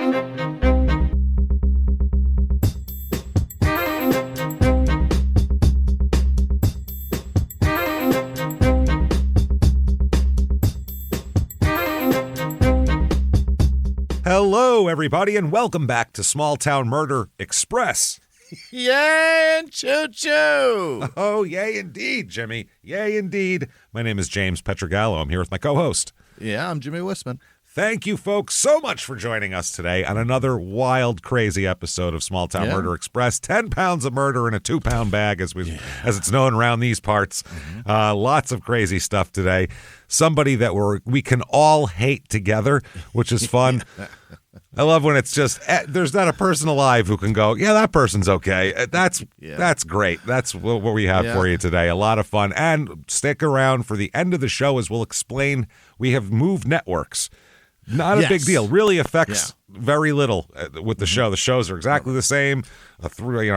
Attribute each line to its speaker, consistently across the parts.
Speaker 1: Hello, everybody, and welcome back to Small Town Murder Express.
Speaker 2: Yay and choo-choo!
Speaker 1: Oh, yay indeed, Jimmy. Yay indeed. My name is James Petrogallo. I'm here with my co-host.
Speaker 2: Yeah, I'm Jimmy Wisman.
Speaker 1: Thank you, folks, so much for joining us today on another wild, crazy episode of Small Town Murder Express. 10 pounds of murder in a 2-pound bag, as it's known around these parts. Lots of crazy stuff today. Somebody that we can all hate together, which is fun. I love when it's just, there's not a person alive who can go, yeah, that person's okay. That's great. That's what we have for you today. A lot of fun. And stick around for the end of the show as we'll explain we have moved networks. Not a big deal. Really affects very little with the show. The shows are exactly the same. A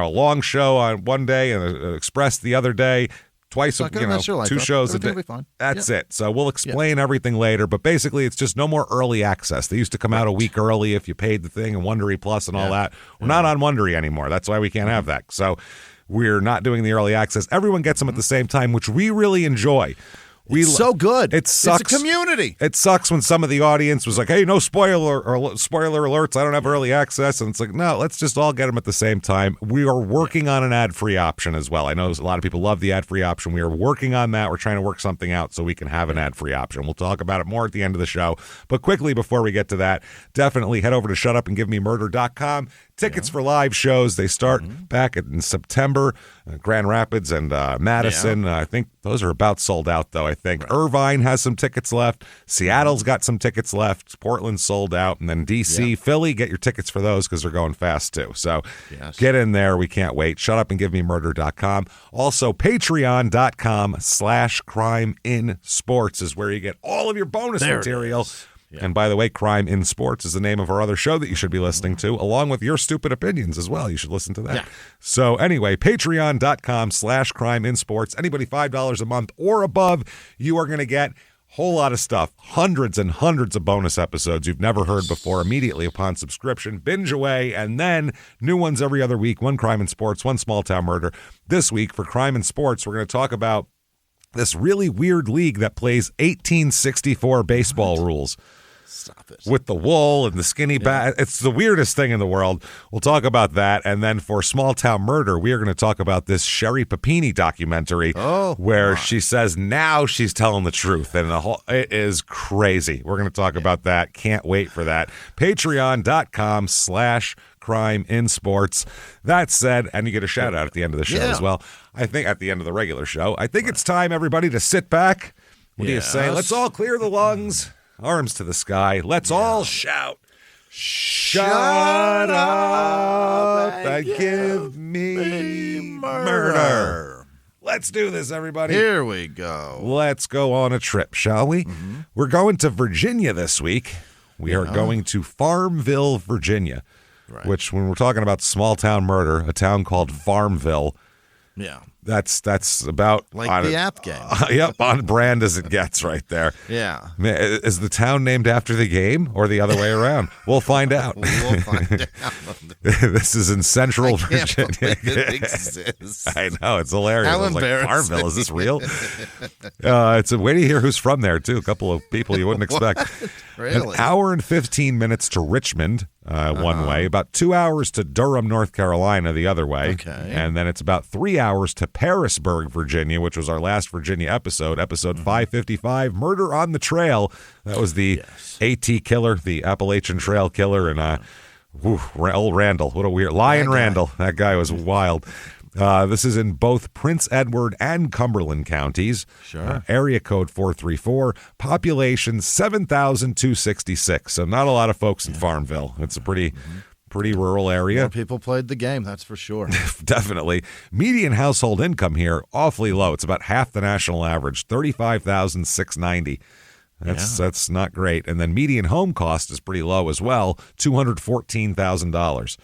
Speaker 1: long show on one day and an Express the other day. Twice, 2 shows a day. That's it. So we'll explain everything later. But basically, it's just no more early access. They used to come out a week early if you paid the thing and Wondery Plus and all that. We're not on Wondery anymore. That's why we can't have that. So we're not doing the early access. Everyone gets them at the same time, which we really enjoy.
Speaker 2: It's so good.
Speaker 1: It sucks.
Speaker 2: It's a community.
Speaker 1: It sucks when some of the audience was like, hey, no spoiler alerts. I don't have early access. And it's like, no, let's just all get them at the same time. We are working on an ad-free option as well. I know a lot of people love the ad-free option. We are working on that. We're trying to work something out so we can have an ad-free option. We'll talk about it more at the end of the show. But quickly, before we get to that, definitely head over to shutupandgivememurder.com. Tickets for live shows. They start back in September. Grand Rapids and Madison. I think those are about sold out, though, I think. Irvine has some tickets left. Seattle's got some tickets left. Portland's sold out. And then D.C., Philly, get your tickets for those because they're going fast, too. So get in there. We can't wait. Shutupandgivememurder.com. Also, patreon.com/CrimeInSports is where you get all of your bonus material. Yeah. And by the way, Crime in Sports is the name of our other show that you should be listening to, along with your stupid opinions as well. You should listen to that. Yeah. So anyway, patreon.com/CrimeInSports. Anybody $5 a month or above, you are going to get a whole lot of stuff. Hundreds and hundreds of bonus episodes you've never heard before immediately upon subscription. Binge away, and then new ones every other week. One Crime in Sports, one Small Town Murder. This week for Crime in Sports, we're going to talk about this really weird league that plays 1864 baseball rules.
Speaker 2: Stop it.
Speaker 1: With the wool and the skinny bat. It's the weirdest thing in the world. We'll talk about that. And then for Small Town Murder, we are going to talk about this Sherry Papini documentary where she says now she's telling the truth. And it is crazy. We're going to talk about that. Can't wait for that. Patreon.com/CrimeInSports. That said, and you get a shout out at the end of the show as well. I think at the end of the regular show. I think it's time, everybody, to sit back. What do you say? Let's all clear the lungs. Arms to the sky. Let's all shout. Shut up and give me murder. Let's do this, everybody.
Speaker 2: Here we go.
Speaker 1: Let's go on a trip, shall we? We're going to Virginia this week. We are going to Farmville, Virginia, which when we're talking about small town murder, a town called Farmville.
Speaker 2: Yeah.
Speaker 1: That's about
Speaker 2: like the app game.
Speaker 1: Yep, on brand as it gets right there.
Speaker 2: Yeah.
Speaker 1: Is the town named after the game or the other way around? We'll find out.
Speaker 2: We'll find out.
Speaker 1: This is in Central Virginia.
Speaker 2: It exists.
Speaker 1: I know, it's hilarious.
Speaker 2: How
Speaker 1: embarrassing. Like, Farmville, is this real? It's a way to hear who's from there, too. A couple of people you wouldn't expect.
Speaker 2: Really?
Speaker 1: An hour and 15 minutes to Richmond one way, about 2 hours to Durham, North Carolina the other way.
Speaker 2: Okay.
Speaker 1: And then it's about 3 hours to Parisburg, Virginia, which was our last Virginia episode 555, Murder on the Trail. That was the AT killer, the Appalachian Trail killer, and old Randall. What a weird Lion Randall. That guy was wild. This is in both Prince Edward and Cumberland counties.
Speaker 2: Sure.
Speaker 1: Area code 434. Population 7,266. So not a lot of folks in Farmville. It's a pretty rural area.
Speaker 2: More people played the game, that's for sure.
Speaker 1: Definitely. Median household income here, awfully low. It's about half the national average, $35,690. That's not great. And then median home cost is pretty low as well, $214,000.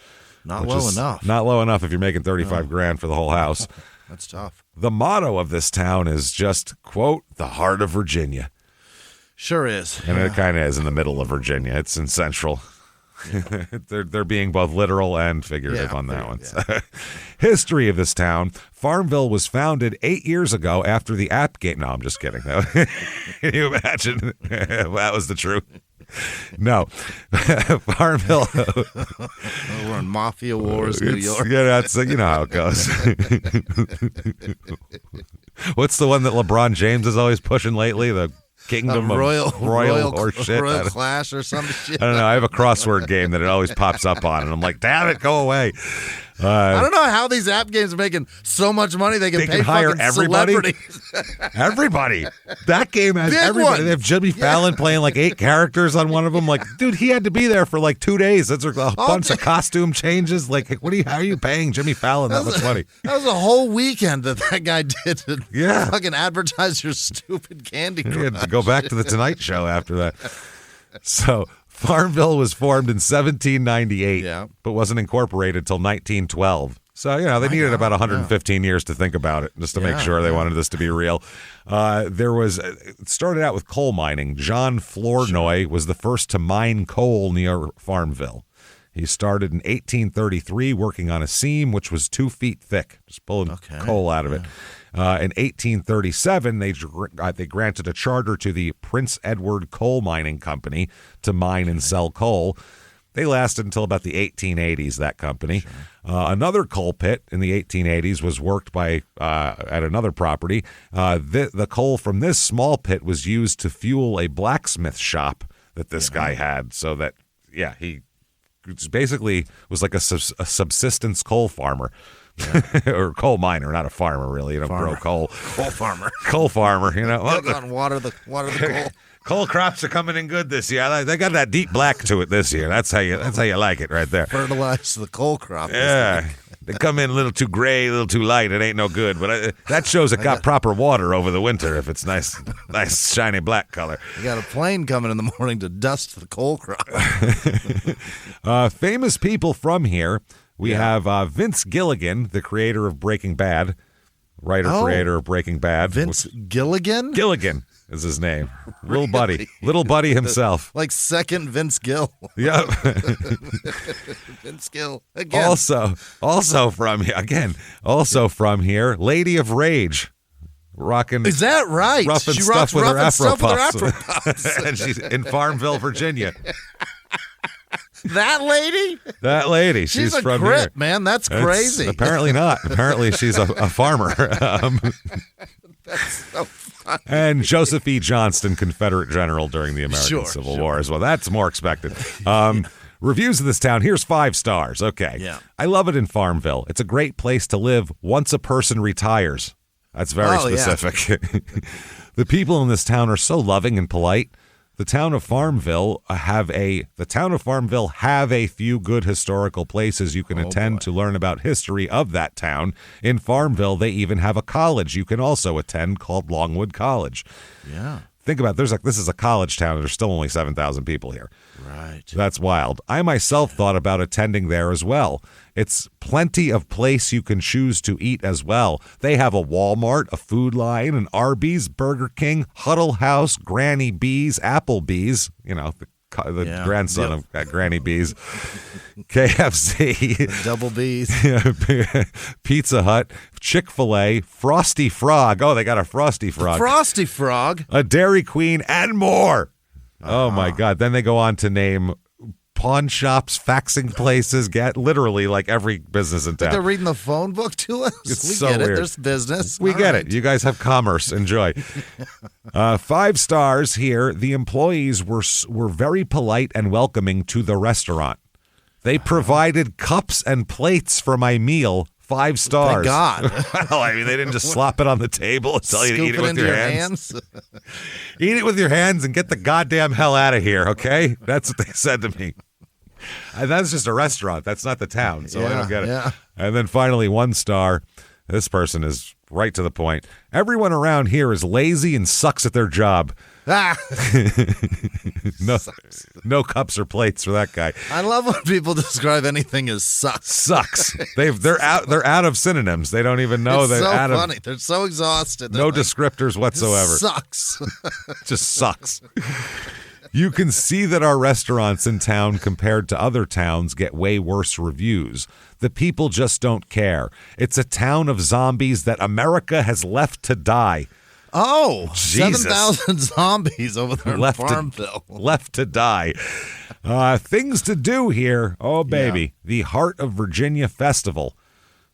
Speaker 2: Not low enough.
Speaker 1: Not low enough if you're making $35,000 for the whole house.
Speaker 2: That's tough.
Speaker 1: The motto of this town is just, quote, the heart of Virginia.
Speaker 2: Sure is.
Speaker 1: And it kind of is in the middle of Virginia. It's in central. They're being both literal and figurative on that one.
Speaker 2: Yeah.
Speaker 1: History of this town. Farmville was founded 8 years ago after the app game. No, I'm just kidding. Can you imagine? That was the truth. No. Farmville.
Speaker 2: We're in Mafia Wars, New York.
Speaker 1: Yeah, that's, you know how it goes. What's the one that LeBron James is always pushing lately? The Kingdom of Royal or shit.
Speaker 2: Royal Clash or some shit.
Speaker 1: I don't know. I have a crossword game that it always pops up on, and I'm like, damn it, go away.
Speaker 2: I don't know how these app games are making so much money they can pay
Speaker 1: hire
Speaker 2: fucking
Speaker 1: everybody.
Speaker 2: celebrities.
Speaker 1: Everybody. That game has
Speaker 2: Big
Speaker 1: everybody.
Speaker 2: one.
Speaker 1: They have Jimmy Fallon playing like 8 characters on one of them. Like, dude, he had to be there for like 2 days. That's a bunch of costume changes. Like, how are you paying Jimmy Fallon that much money?
Speaker 2: That was a whole weekend that guy did to
Speaker 1: Yeah.
Speaker 2: fucking advertise your stupid Candy Crush.
Speaker 1: He had to go back to the Tonight Show after that. So Farmville was formed in 1798, but wasn't incorporated until 1912. So, they needed about 115 years to think about it, just to make sure they wanted this to be real. It started out with coal mining. John Flournoy was the first to mine coal near Farmville. He started in 1833 working on a seam, which was 2 feet thick, just pulling coal out of it. In 1837, they granted a charter to the Prince Edward Coal Mining Company to mine and sell coal. They lasted until about the 1880s, that company. Sure. Another coal pit in the 1880s was worked by at another property. The coal from this small pit was used to fuel a blacksmith shop that this guy had, so that, he basically was like a subsistence coal farmer. Or coal miner, not a farmer, really. You don't grow coal.
Speaker 2: Coal farmer.
Speaker 1: Coal farmer,
Speaker 2: Cook on water the coal.
Speaker 1: Coal crops are coming in good this year. They got that deep black to it this year. That's how you like it right there.
Speaker 2: Fertilize the coal crop.
Speaker 1: Yeah. They come in a little too gray, a little too light. It ain't no good. But that shows it got proper water over the winter if it's nice, shiny black color.
Speaker 2: You got a plane coming in the morning to dust the coal crop.
Speaker 1: Famous people from here. We have Vince Gilligan, the creator of Breaking Bad. Creator of Breaking Bad.
Speaker 2: Vince Gilligan?
Speaker 1: Gilligan is his name. Little buddy himself.
Speaker 2: Like second Vince Gill.
Speaker 1: Yep.
Speaker 2: Vince Gill again.
Speaker 1: Also from here, Lady of Rage. Rocking.
Speaker 2: Is that right?
Speaker 1: Roughing
Speaker 2: she
Speaker 1: stuff with her Afro Puffs.
Speaker 2: Puffs.
Speaker 1: And she's in Farmville, Virginia.
Speaker 2: That lady?
Speaker 1: She's
Speaker 2: a
Speaker 1: from
Speaker 2: Crip,
Speaker 1: here.
Speaker 2: Man. That's crazy.
Speaker 1: Apparently not. Apparently she's a farmer.
Speaker 2: That's so funny.
Speaker 1: And Joseph E. Johnston, Confederate general during the American Civil War as well. That's more expected. Reviews of this town. Here's 5 stars. Okay.
Speaker 2: Yeah.
Speaker 1: I love it in Farmville. It's a great place to live once a person retires. That's very specific. Yeah. The people in this town are so loving and polite. The town of Farmville have a few good historical places you can attend to learn about history of that town. In Farmville, they even have a college you can also attend called Longwood College.
Speaker 2: Yeah.
Speaker 1: Think about it. This is a college town, and there's still only 7,000 people here.
Speaker 2: Right.
Speaker 1: That's wild. I myself thought about attending there as well. It's plenty of place you can choose to eat as well. They have a Walmart, a Food Lion, an Arby's, Burger King, Huddle House, Granny B's, Applebee's, the grandson of Granny B's, KFC,
Speaker 2: the Double B's,
Speaker 1: Pizza Hut, Chick-fil-A, Frosty Frog. Oh, they got a Frosty Frog.
Speaker 2: Frosty Frog.
Speaker 1: A Dairy Queen, and more. Oh, my God. Then they go on to name pawn shops, faxing places, literally like every business in town.
Speaker 2: They're reading the phone book to us?
Speaker 1: It's
Speaker 2: we get
Speaker 1: weird.
Speaker 2: It. There's business.
Speaker 1: We get it. You guys have commerce. Enjoy. 5 stars here. The employees were very polite and welcoming to the restaurant. They provided cups and plates for my meal. 5 stars.
Speaker 2: Thank God.
Speaker 1: Well, I mean, they didn't just slop it on the table and tell you to eat it with your hands. Eat it with your hands and get the goddamn hell out of here, okay? That's what they said to me. And that's just a restaurant. That's not the town, so I don't get it. Yeah. And then finally, 1 star. This person is right to the point. Everyone around here is lazy and sucks at their job. No cups or plates for that guy.
Speaker 2: I love when people describe anything as sucks.
Speaker 1: Sucks. They're out of synonyms. They don't even know they're out of.
Speaker 2: Funny. They're so exhausted.
Speaker 1: No descriptors whatsoever.
Speaker 2: Sucks.
Speaker 1: Just sucks. You can see that our restaurants in town compared to other towns get way worse reviews. The people just don't care. It's a town of zombies that America has left to die.
Speaker 2: Oh,
Speaker 1: Jesus.
Speaker 2: 7,000 zombies over there in Farmville.
Speaker 1: Left to die. Things to do here. Oh, baby. Yeah. The Heart of Virginia Festival.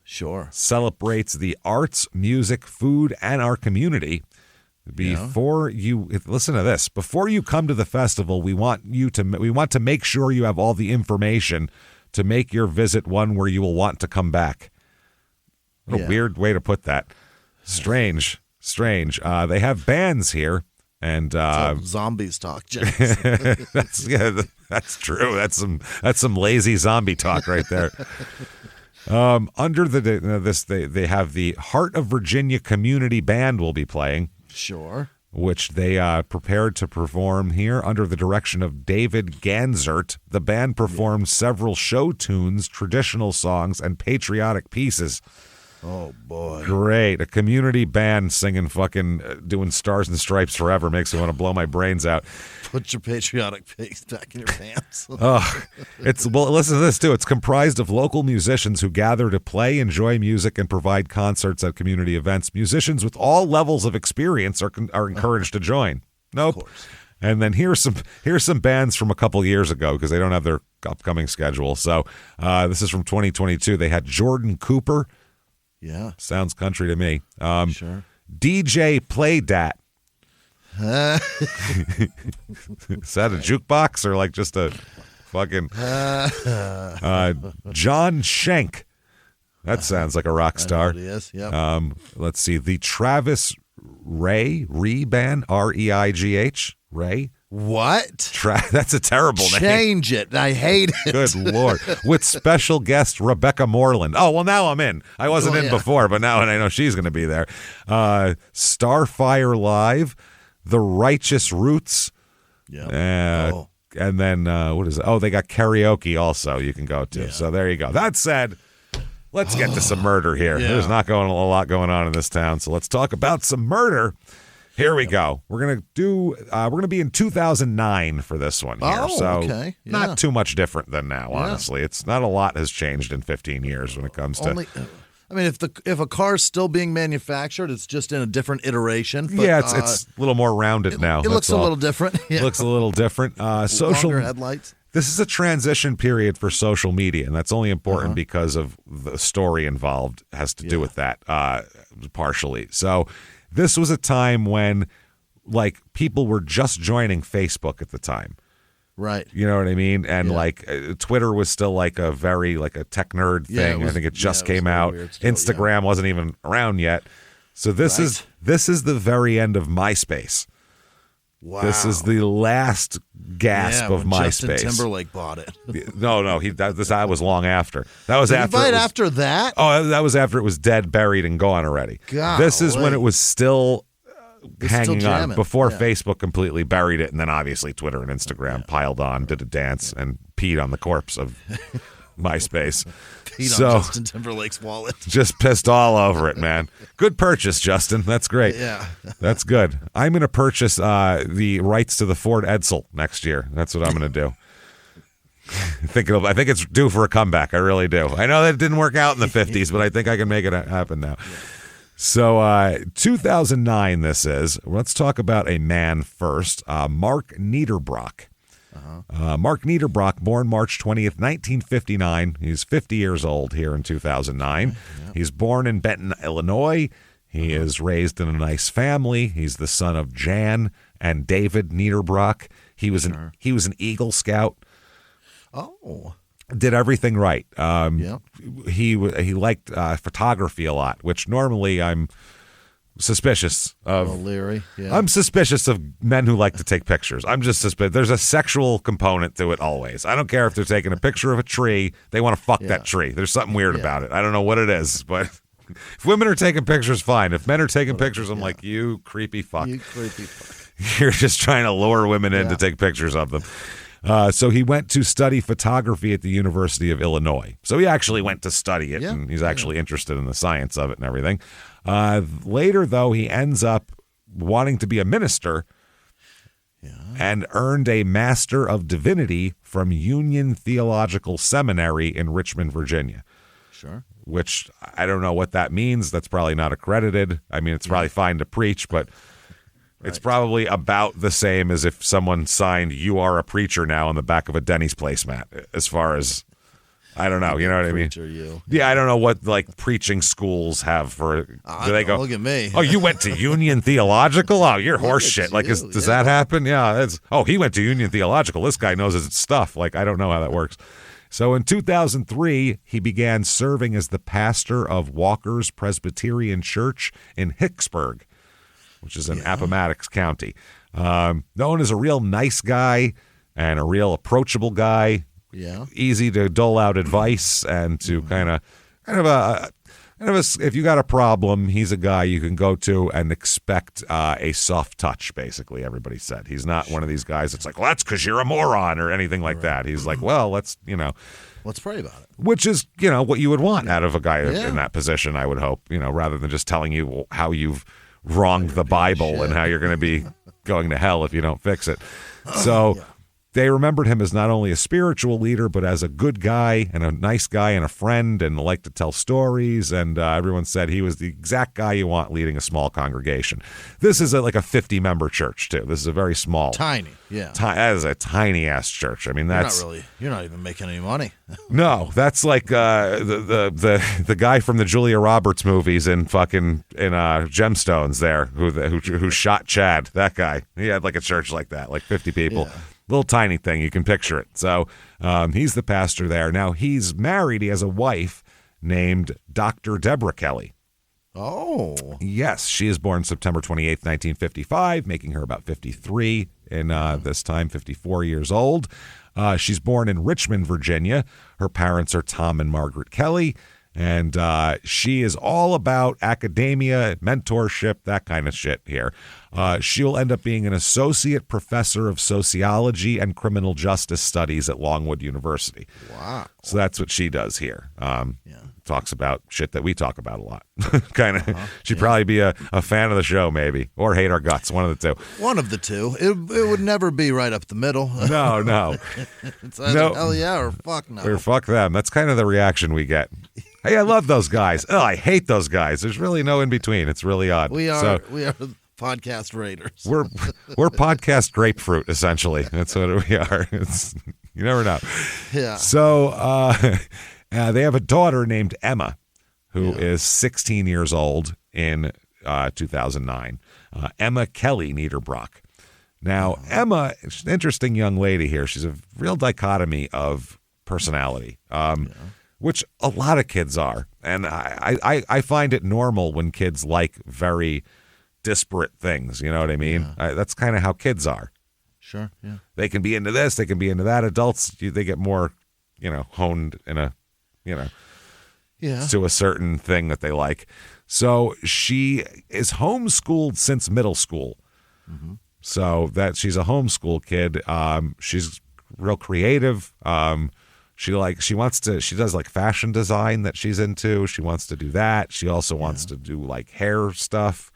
Speaker 2: Sure.
Speaker 1: Celebrates the arts, music, food, and our community. Before you listen to this, before you come to the festival, we want to make sure you have all the information to make your visit one where you will want to come back. What a weird way to put that. Strange. They have bands here, and
Speaker 2: zombies talk, James.
Speaker 1: That's true. That's some lazy zombie talk right there. Under they have the Heart of Virginia Community Band will be playing.
Speaker 2: Sure.
Speaker 1: Which they prepared to perform here under the direction of David Ganzert. The band performed several show tunes, traditional songs, and patriotic pieces.
Speaker 2: Oh, boy.
Speaker 1: Great. A community band singing doing Stars and Stripes Forever makes me want to blow my brains out.
Speaker 2: Put your patriotic face back in your pants.
Speaker 1: Listen to this, too. It's comprised of local musicians who gather to play, enjoy music, and provide concerts at community events. Musicians with all levels of experience are encouraged to join. Nope. Of course. And then here's some bands from a couple years ago because they don't have their upcoming schedule. So this is from 2022. They had Jordan Cooper.
Speaker 2: Yeah.
Speaker 1: Sounds country to me.
Speaker 2: Sure.
Speaker 1: DJ Play Dat. Is that a jukebox or like just a fucking John Schenk? That sounds like a rock star.
Speaker 2: I know what he is. Yep.
Speaker 1: Let's see. The Travis Rey Band, R-E-I-G-H. Ray.
Speaker 2: What?
Speaker 1: That's a terrible name.
Speaker 2: Change it. I hate it.
Speaker 1: Good Lord. With special guest Rebecca Moreland. Oh, well, now I'm in. I wasn't in before, but now I know she's going to be there. Starfire Live, The Righteous Roots.
Speaker 2: Yeah.
Speaker 1: And then, what is it? Oh, they got karaoke also you can go to. Yeah. So there you go. That said, let's get to some murder here. Yeah. There's not a lot going on in this town, so let's talk about some murder. Here we go. We're gonna be in 2009 for this one here.
Speaker 2: Okay. Yeah.
Speaker 1: Not too much different than now, honestly. It's not a lot has changed in 15 years when it comes to
Speaker 2: if a car's still being manufactured, it's just in a different iteration. But,
Speaker 1: it's a little more rounded now.
Speaker 2: It looks a little different.
Speaker 1: Yeah. Looks a little different.
Speaker 2: Longer headlights.
Speaker 1: This is a transition period for social media, and that's only important because of the story involved has to do with that partially. So this was a time when, people were just joining Facebook at the time.
Speaker 2: Right.
Speaker 1: You know what I mean? And, Twitter was still, a very, a tech nerd thing. I think it just came out. Instagram wasn't even around yet. So this is the very end of MySpace.
Speaker 2: Wow.
Speaker 1: This is the last gasp of MySpace.
Speaker 2: Justin Timberlake bought it.
Speaker 1: No, that was long after. That was after.
Speaker 2: After that?
Speaker 1: Oh, that was after it was dead, buried, and gone already. This is when it was still hanging on before Facebook completely buried it, and then obviously Twitter and Instagram piled on, did a dance, and peed on the corpse of MySpace.
Speaker 2: Peed on Justin Timberlake's wallet.
Speaker 1: Just pissed all over it, man. Good purchase, Justin. That's great.
Speaker 2: Yeah.
Speaker 1: That's good. I'm going to purchase the rights to the Ford Edsel next year. That's what I'm going to do. I think it's due for a comeback. I really do. I know that it didn't work out in the 50s, but I think I can make it happen now. Yeah. So 2009 this is. Let's talk about a man first. Mark Niederbrock. Mark Niederbrock, born March 20th, 1959. He's 50 years old here in 2009. Yep. He's born in Benton, Illinois. He is raised in a nice family. He's the son of Jan and David Niederbrock. He was an Eagle Scout.
Speaker 2: Oh.
Speaker 1: Did everything right. He liked photography a lot, which normally I'm suspicious of.
Speaker 2: Leery. Yeah.
Speaker 1: I'm suspicious of men who like to take pictures. I'm just suspicious. There's a sexual component to it always. I don't care if they're taking a picture of a tree. They want to fuck that tree. There's something weird about it. I don't know what it is, but if women are taking pictures, fine. If men are taking pictures, I'm like, you creepy fuck.
Speaker 2: You creepy fuck.
Speaker 1: You're just trying to lure women in to take pictures of them. So he went to study photography at the University of Illinois. So he actually went to study it, and he's actually interested in the science of it and everything. Later, though, he ends up wanting to be a minister and earned a Master of Divinity from Union Theological Seminary in Richmond, Virginia.
Speaker 2: Sure.
Speaker 1: Which I don't know what that means. That's probably not accredited. I mean, it's probably fine to preach, but it's probably about the same as if someone signed "You are a preacher now" on the back of a Denny's placemat. As far as I don't know, you know what I mean? Yeah, I don't know what like preaching schools have for. Do they go?
Speaker 2: Look at me.
Speaker 1: Oh, you went to Union Theological? Oh, you're horse shit. Like, does that happen? Yeah. That's. Oh, he went to Union Theological. This guy knows his stuff. Like, I don't know how that works. So in 2003, he began serving as the pastor of Walker's Presbyterian Church in Hicksburg, which is in Appomattox County. Known as a real nice guy and a real approachable guy.
Speaker 2: Yeah.
Speaker 1: Easy to dole out advice and to kind of if you got a problem, he's a guy you can go to and expect a soft touch, basically, everybody said. He's not one of these guys that's like, well, that's because you're a moron or anything like that. He's like, well, let's
Speaker 2: pray about it.
Speaker 1: Which is, what you would want out of a guy in that position, I would hope, rather than just telling you how you've wronged the Bible and how you're going to be going to hell if you don't fix it. So they remembered him as not only a spiritual leader, but as a good guy and a nice guy and a friend and liked to tell stories. And everyone said he was the exact guy you want leading a small congregation. This is like a 50-member church, too. This is a very small.
Speaker 2: Tiny, yeah.
Speaker 1: That is a tiny-ass church. I mean, that's.
Speaker 2: You're not even making any money.
Speaker 1: No, that's like the guy from the Julia Roberts movies in Gemstones there who shot Chad. That guy. He had like a church like that, like 50 people. Yeah. Little tiny thing. You can picture it. So he's the pastor there. Now, he's married. He has a wife named Dr. Deborah Kelly.
Speaker 2: Oh.
Speaker 1: Yes. She is born September 28th, 1955, making her about 53 in this time, 54 years old. She's born in Richmond, Virginia. Her parents are Tom and Margaret Kelly. And she is all about academia, mentorship, that kind of shit here. She'll end up being an associate professor of sociology and criminal justice studies at Longwood University.
Speaker 2: Wow.
Speaker 1: So that's what she does here. Talks about shit that we talk about a lot. Kind of. She'd probably be a fan of the show, maybe, or hate our guts. One of the two.
Speaker 2: One of the two. It would never be right up the middle.
Speaker 1: No.
Speaker 2: It's either hell yeah or fuck no.
Speaker 1: Or fuck them. That's kind of the reaction we get. Hey, I love those guys. Oh, I hate those guys. There's really no in between. It's really odd.
Speaker 2: We are podcast raiders.
Speaker 1: We're podcast grapefruit, essentially. That's what we are. You never know.
Speaker 2: Yeah.
Speaker 1: So they have a daughter named Emma, who is 16 years old in 2009. Emma Kelly Niederbrock. Now, Emma, she's an interesting young lady here. She's a real dichotomy of personality. Which a lot of kids are. And I find it normal when kids like very disparate things. You know what I mean?
Speaker 2: Yeah.
Speaker 1: That's kind of how kids are.
Speaker 2: Sure, yeah.
Speaker 1: They can be into this. They can be into that. Adults, they get more, honed in a, to a certain thing that they like. So she is homeschooled since middle school. Mm-hmm. So that she's a homeschool kid. She's real creative. She does like fashion design that she's into. She wants to do that. She also wants to do like hair stuff.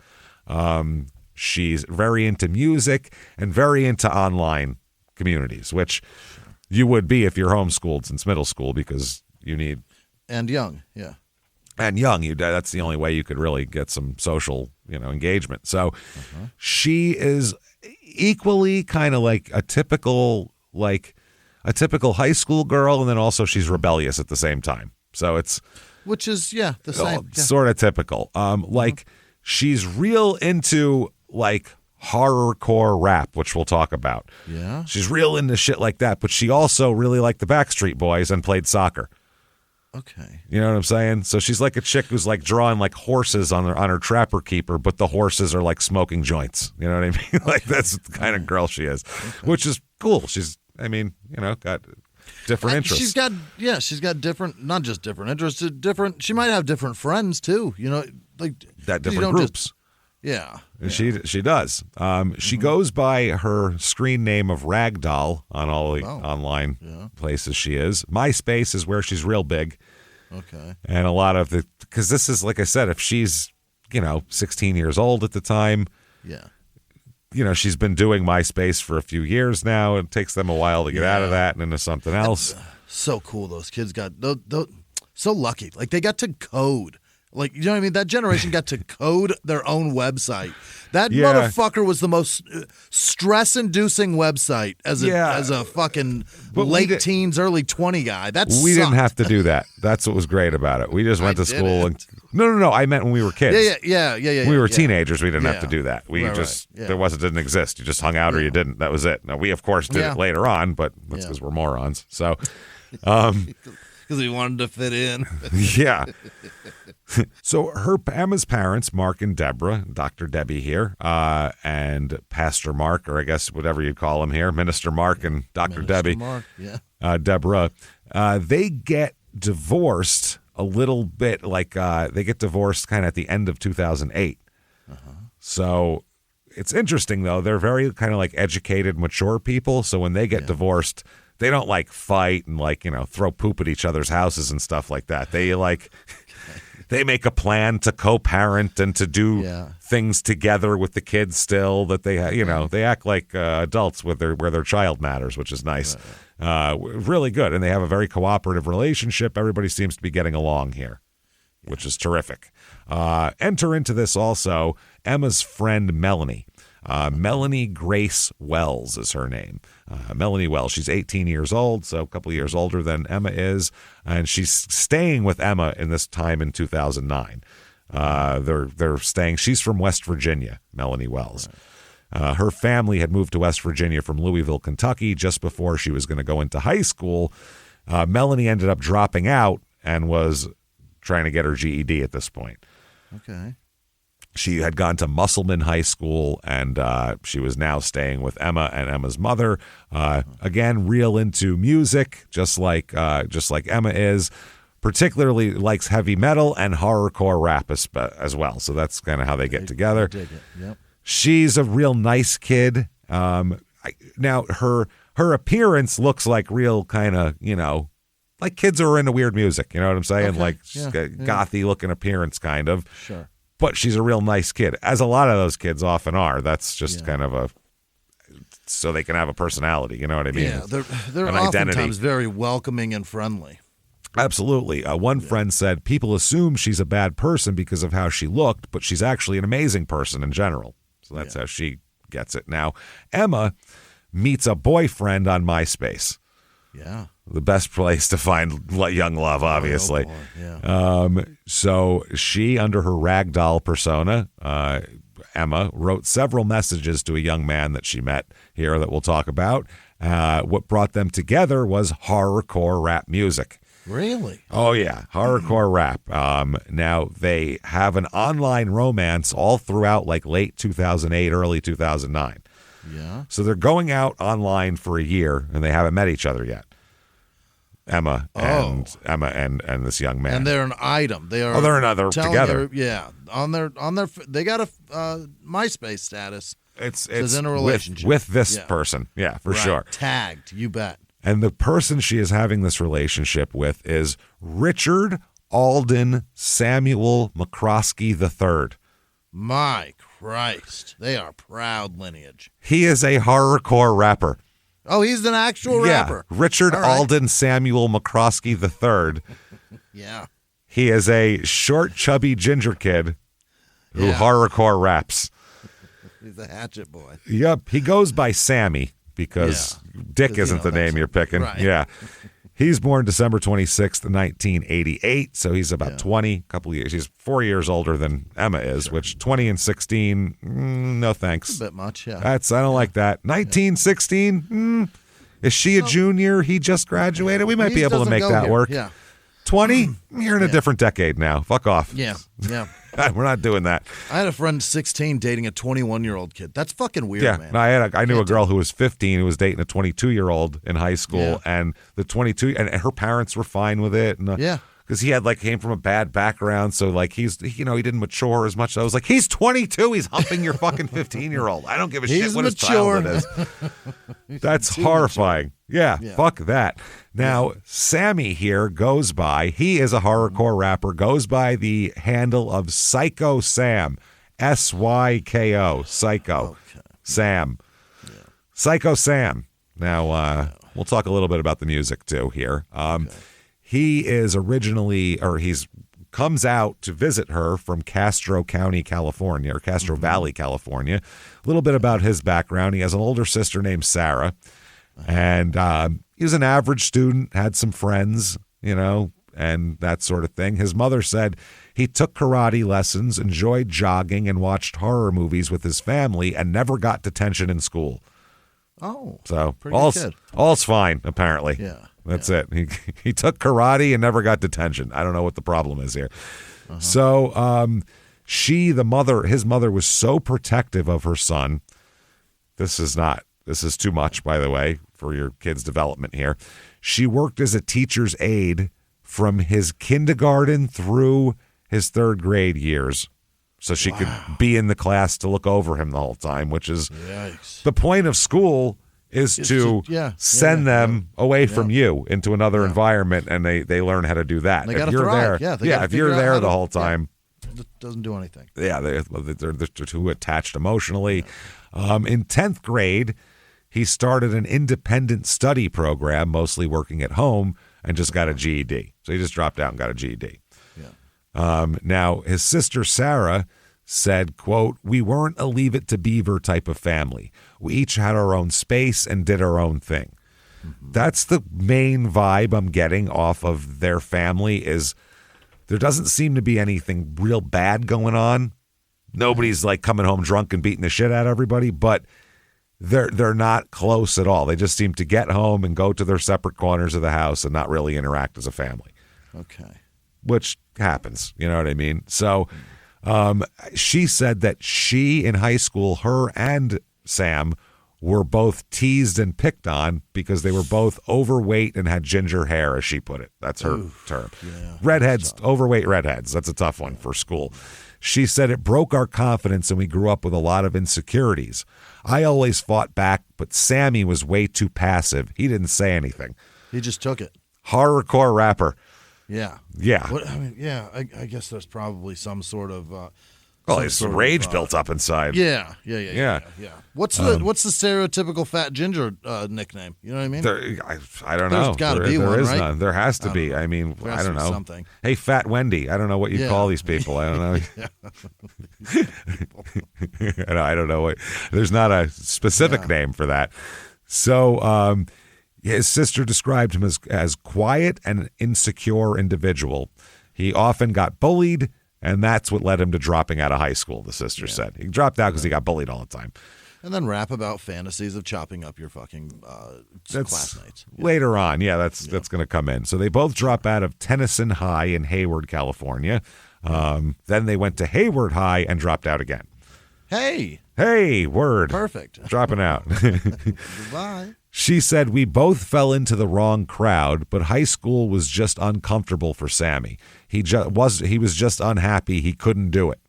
Speaker 1: She's very into music and very into online communities, which you would be if you're homeschooled since middle school because you need.
Speaker 2: And young, yeah.
Speaker 1: And young, that's the only way you could really get some social, engagement. So she is equally kind of like a typical high school girl, and then also she's rebellious at the same time. So it's...
Speaker 2: Which is, the same.
Speaker 1: Sort of typical. She's real into, horrorcore rap, which we'll talk about.
Speaker 2: Yeah?
Speaker 1: She's real into shit like that, but she also really liked the Backstreet Boys and played soccer.
Speaker 2: Okay.
Speaker 1: You know what I'm saying? So she's like a chick who's drawing horses on her Trapper Keeper, but the horses are smoking joints. You know what I mean? That's the kind of girl she is, which is cool. She's... got different interests.
Speaker 2: She's got different, not just different interests, she might have different friends too,
Speaker 1: different groups. She does. She goes by her screen name of Ragdoll on all the online places she is. MySpace is where she's real big.
Speaker 2: Okay.
Speaker 1: And a lot of because this is, like I said, if she's, 16 years old at the time.
Speaker 2: Yeah.
Speaker 1: she's been doing MySpace for a few years now. It takes them a while to get out of that and into something else.
Speaker 2: So cool. Those kids got so lucky. Like they got to code. Like, you know what I mean? That generation got to code their own website. That motherfucker was the most stress-inducing website as a fucking late teens, early 20 guy.
Speaker 1: We didn't have to do that. That's what was great about it. We just went to school and no. I meant when we were kids.
Speaker 2: Yeah.
Speaker 1: We were teenagers. We didn't have to do that. We didn't exist. You just hung out or you didn't. That was it. Now we of course did it later on, but that's because we're morons. So,
Speaker 2: because we wanted to fit in.
Speaker 1: Yeah. So Emma's parents, Mark and Deborah, Dr. Debbie here, and Pastor Mark, or I guess whatever you'd call him here, Minister Mark and Dr. Debbie,
Speaker 2: Mark,
Speaker 1: Deborah, they get divorced a little bit, they get divorced kind of at the end of 2008. So it's interesting, though. They're very kind of educated, mature people. So when they get divorced, they don't fight and throw poop at each other's houses and stuff like that. They they make a plan to co-parent and to do things together with the kids still that they they act like adults where their child matters, which is nice. Really good. And they have a very cooperative relationship. Everybody seems to be getting along here, which is terrific. Enter into this also Emma's friend Melanie. Melanie Grace Wells is her name. Melanie Wells. She's 18 years old, so a couple of years older than Emma is, and she's staying with Emma in this time in 2009. They're staying. She's from West Virginia, Melanie Wells. Her family had moved to West Virginia from Louisville, Kentucky, just before she was going to go into high school. Melanie ended up dropping out and was trying to get her GED at this point.
Speaker 2: Okay.
Speaker 1: She had gone to Musselman High School, and she was now staying with Emma and Emma's mother. Again, real into music, just like Emma is. Particularly likes heavy metal and horrorcore rap as well. So that's kind of how they get together.
Speaker 2: I dig it. Yep.
Speaker 1: She's a real nice kid. Now her appearance looks like real kind of like kids who are into weird music. You know what I'm saying?
Speaker 2: Okay.
Speaker 1: Like gothy looking appearance, kind of.
Speaker 2: Sure.
Speaker 1: But she's a real nice kid, as a lot of those kids often are. That's just kind of so they can have a personality. You know what I mean?
Speaker 2: Yeah, they're
Speaker 1: an
Speaker 2: oftentimes
Speaker 1: identity.
Speaker 2: very welcoming and friendly.
Speaker 1: Absolutely. One friend said, people assume she's a bad person because of how she looked, but she's actually an amazing person in general. So that's how she gets it. Now, Emma meets a boyfriend on MySpace.
Speaker 2: Yeah.
Speaker 1: The best place to find young love, obviously. So she, under her ragdoll persona, Emma, wrote several messages to a young man that she met here that we'll talk about. What brought them together was horrorcore rap music.
Speaker 2: Really?
Speaker 1: Oh, yeah. Horrorcore rap. Now, they have an online romance all throughout late 2008, early 2009.
Speaker 2: Yeah.
Speaker 1: So they're going out online for a year, and they haven't met each other yet. Emma and this young man.
Speaker 2: And they're an item. They are.
Speaker 1: Oh, they're another together.
Speaker 2: On their they got a MySpace status.
Speaker 1: It's
Speaker 2: in a relationship
Speaker 1: with this person. Yeah, for sure.
Speaker 2: Tagged, you bet.
Speaker 1: And the person she is having this relationship with is Richard Alden Samuel McCroskey III.
Speaker 2: My Christ, they are proud lineage.
Speaker 1: He is a horrorcore rapper.
Speaker 2: Oh, he's an actual rapper.
Speaker 1: Richard Alden Samuel McCroskey III.
Speaker 2: Yeah.
Speaker 1: He is a short, chubby ginger kid who horrorcore raps.
Speaker 2: He's a hatchet boy.
Speaker 1: Yep. He goes by Sammy because Dick isn't the name you're picking.
Speaker 2: Right.
Speaker 1: Yeah. He's born December 26th, 1988, so he's about 20, couple of years. He's 4 years older than Emma is, which 20 and 16, no thanks.
Speaker 2: It's a bit much, yeah.
Speaker 1: I don't like that. 19, 16, is she a junior? He just graduated? We might be able to make that work.
Speaker 2: Yeah.
Speaker 1: 20, you're in a different decade now. Fuck off.
Speaker 2: Yeah.
Speaker 1: We're not doing that.
Speaker 2: I had a friend 16 dating a 21-year-old kid. That's fucking weird, man.
Speaker 1: I knew a girl who was 15 who was dating a 22-year-old in high school, and the 22 and her parents were fine with it. And, because he had came from a bad background, so he didn't mature as much. I was like, he's 22, he's humping your fucking 15-year-old. I don't give a shit what his childhood is. That's horrifying. Yeah, fuck that. Now, Sammy here goes by, he is a horrorcore rapper, goes by the handle of Psycho Sam, SYKO, Psycho. Sam. Psycho Sam. Now, we'll talk a little bit about the music, too, here. He is originally, or he's comes out to visit her from Castro County, California, or Castro Valley, California. A little bit about his background. He has an older sister named Sarah, and he was an average student, had some friends, and that sort of thing. His mother said he took karate lessons, enjoyed jogging, and watched horror movies with his family, and never got detention in school.
Speaker 2: Oh,
Speaker 1: so
Speaker 2: pretty good kid.
Speaker 1: All's fine, apparently.
Speaker 2: Yeah.
Speaker 1: That's it. He took karate and never got detention. I don't know what the problem is here. So his mother was so protective of her son. This is too much, by the way, for your kid's development here. She worked as a teacher's aide from his kindergarten through his third grade years. So she could be in the class to look over him the whole time, which is the point of school is to send them away from you into another environment, and they learn how to do that.
Speaker 2: They if you're
Speaker 1: thrive.
Speaker 2: there,
Speaker 1: if you're there the whole time,
Speaker 2: it doesn't do anything.
Speaker 1: Yeah, they're too attached emotionally. In 10th grade, he started an independent study program, mostly working at home, and just got a GED. So he just dropped out and got a GED. Now, his sister Sarah said, quote, "We weren't a Leave It to Beaver type of family. We each had our own space and did our own thing." That's the main vibe I'm getting off of their family is there doesn't seem to be anything real bad going on. Nobody's like coming home drunk and beating the shit out of everybody, but they're not close at all. They just seem to get home and go to their separate corners of the house and not really interact as a family.
Speaker 2: Okay.
Speaker 1: Which happens, you know what I mean? So she said that she in high school, her and Sam were both teased and picked on because they were both overweight and had ginger hair, as she put it. That's her term. Yeah, redheads, overweight redheads. That's a tough one for school. She said it broke our confidence and we grew up with a lot of insecurities. I always fought back, but Sammy was way too passive. He didn't say anything.
Speaker 2: He just took it.
Speaker 1: Horrorcore rapper.
Speaker 2: Yeah.
Speaker 1: Yeah.
Speaker 2: I guess there's probably some sort of
Speaker 1: his rage built up inside.
Speaker 2: Yeah. What's the stereotypical fat ginger nickname? You know what I mean?
Speaker 1: I don't know.
Speaker 2: There's got to be one,
Speaker 1: is
Speaker 2: right?
Speaker 1: None. There has to be. I mean, I don't know.
Speaker 2: Something.
Speaker 1: Hey, Fat Wendy. I don't know what you call these people. I don't know. I don't know what. There's not a specific name for that. So, his sister described him as quiet and insecure individual. He often got bullied, and that's what led him to dropping out of high school, the sister said. He dropped out because he got bullied all the time.
Speaker 2: And then rap about fantasies of chopping up your fucking classmates.
Speaker 1: Later on, that's going to come in. So they both drop out of Tennyson High in Hayward, California. Then they went to Hayward High and dropped out again. Hey, word.
Speaker 2: Perfect.
Speaker 1: Dropping out.
Speaker 2: Goodbye.
Speaker 1: She said, we both fell into the wrong crowd, but high school was just uncomfortable for Sammy. He was just unhappy he couldn't do it.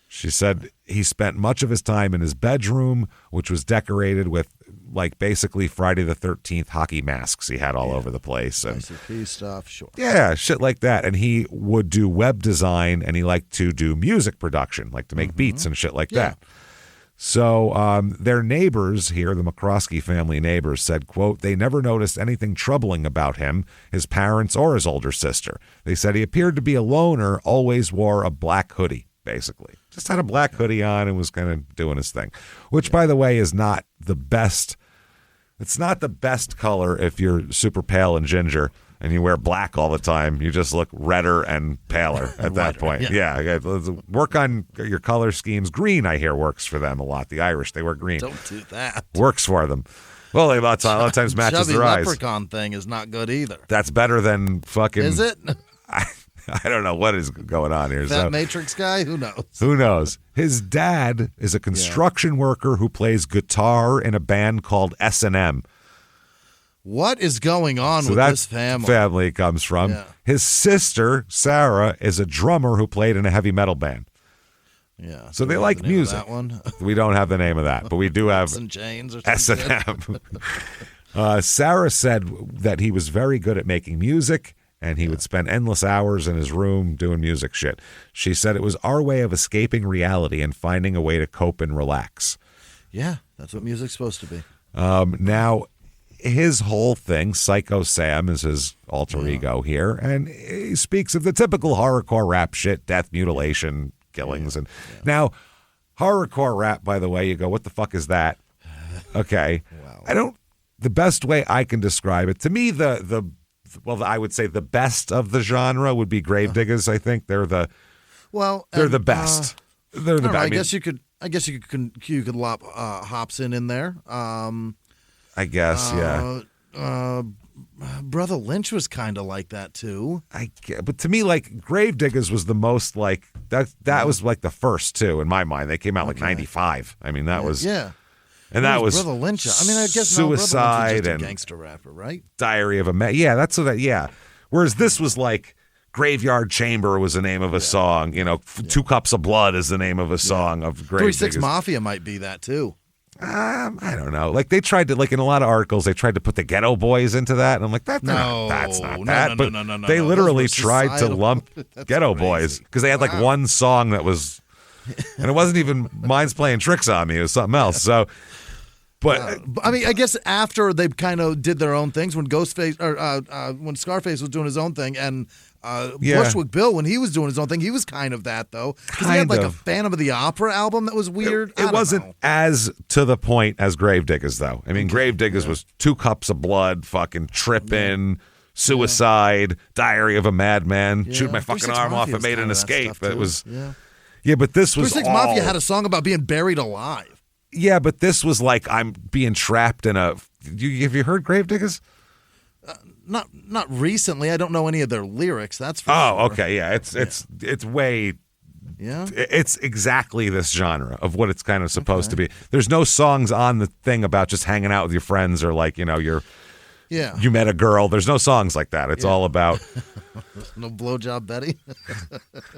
Speaker 1: She said he spent much of his time in his bedroom, which was decorated with like basically Friday the 13th hockey masks he had all over the place. And
Speaker 2: ICP stuff, sure.
Speaker 1: Yeah, shit like that. And he would do web design and he liked to do music production, like to make beats and shit like that. So their neighbors here, the McCroskey family neighbors, said, quote, they never noticed anything troubling about him, his parents, or his older sister. They said he appeared to be a loner, always wore a black hoodie, basically. Just had a black hoodie on and was kind of doing his thing, which, by the way, is not the best. It's not the best color if you're super pale and ginger and you wear black all the time. You just look redder and paler at that point. Yeah. Work on your color schemes. Green, I hear, works for them a lot. The Irish, they wear green.
Speaker 2: Don't do that.
Speaker 1: Works for them. Well, a lot of times matches their eyes.
Speaker 2: The leprechaun thing is not good either.
Speaker 1: That's better than fucking...
Speaker 2: Is it?
Speaker 1: I don't know what is going on here.
Speaker 2: That Matrix guy? Who knows?
Speaker 1: Who knows? His dad is a construction worker who plays guitar in a band called S&M.
Speaker 2: What is going on with this family?
Speaker 1: Family comes from. Yeah. His sister, Sarah, is a drummer who played in a heavy metal band.
Speaker 2: Yeah.
Speaker 1: So they like music.
Speaker 2: That one?
Speaker 1: We don't have the name of that, but we do have
Speaker 2: Chains or
Speaker 1: S&M. Sarah said that he was very good at making music, and he would spend endless hours in his room doing music shit. She said it was our way of escaping reality and finding a way to cope and relax.
Speaker 2: Yeah, that's what music's supposed to be.
Speaker 1: Now, his whole thing, Psycho Sam is his alter ego here, and he speaks of the typical horrorcore rap shit, death, mutilation, killings. And now, horrorcore rap, by the way, you go, what the fuck is that? Okay. Wow. The best way I can describe it, to me, I would say the best of the genre would be Gravediggers. I think they're the best. They're the best.
Speaker 2: I guess you could lop Hops in there.
Speaker 1: I guess, yeah.
Speaker 2: Brother Lynch was kind of like that too.
Speaker 1: But to me, like Gravediggers was the most like that was like the first two in my mind. They came out like 95. I mean, that was and that was
Speaker 2: Brother Lynch. I mean, I guess
Speaker 1: Suicide
Speaker 2: just a
Speaker 1: and
Speaker 2: gangster rapper, right?
Speaker 1: Diary of a Man. Yeah, that's what. Whereas this was like Graveyard Chamber was the name of a song. You know, 2 Cups of Blood is the name of a song of Gravediggers.
Speaker 2: 3 6 Mafia might be that too.
Speaker 1: I don't know. Like they tried to, like in a lot of articles, they tried to put the Ghetto Boys into that, and I'm like, that's not that. But they literally tried to lump Ghetto Boys because they had like one song that was, and it wasn't even Mind's Playing Tricks on Me. It was something else. So, but
Speaker 2: I mean, I guess after they kind of did their own things when Ghostface or when Scarface was doing his own thing and. Bushwick Bill, when he was doing his own thing, he was kind of that, though. Because he had like a Phantom of the Opera album that was weird.
Speaker 1: It wasn't as to the point as Gravediggers, though. I mean, Gravediggers was 2 Cups of Blood, fucking tripping, Suicide, Diary of a Madman, shoot my fucking arm off and made an escape. It was, but this was
Speaker 2: 3 6 Mafia had a song about being buried alive.
Speaker 1: Yeah, but this was like I'm being trapped in a. Have you heard Gravediggers?
Speaker 2: Not recently. I don't know any of their lyrics. That's for
Speaker 1: sure. Okay, yeah. It's way.
Speaker 2: Yeah.
Speaker 1: It's exactly this genre of what it's kind of supposed to be. There's no songs on the thing about just hanging out with your friends or like you met a girl. There's no songs like that. It's all about.
Speaker 2: No blowjob Betty.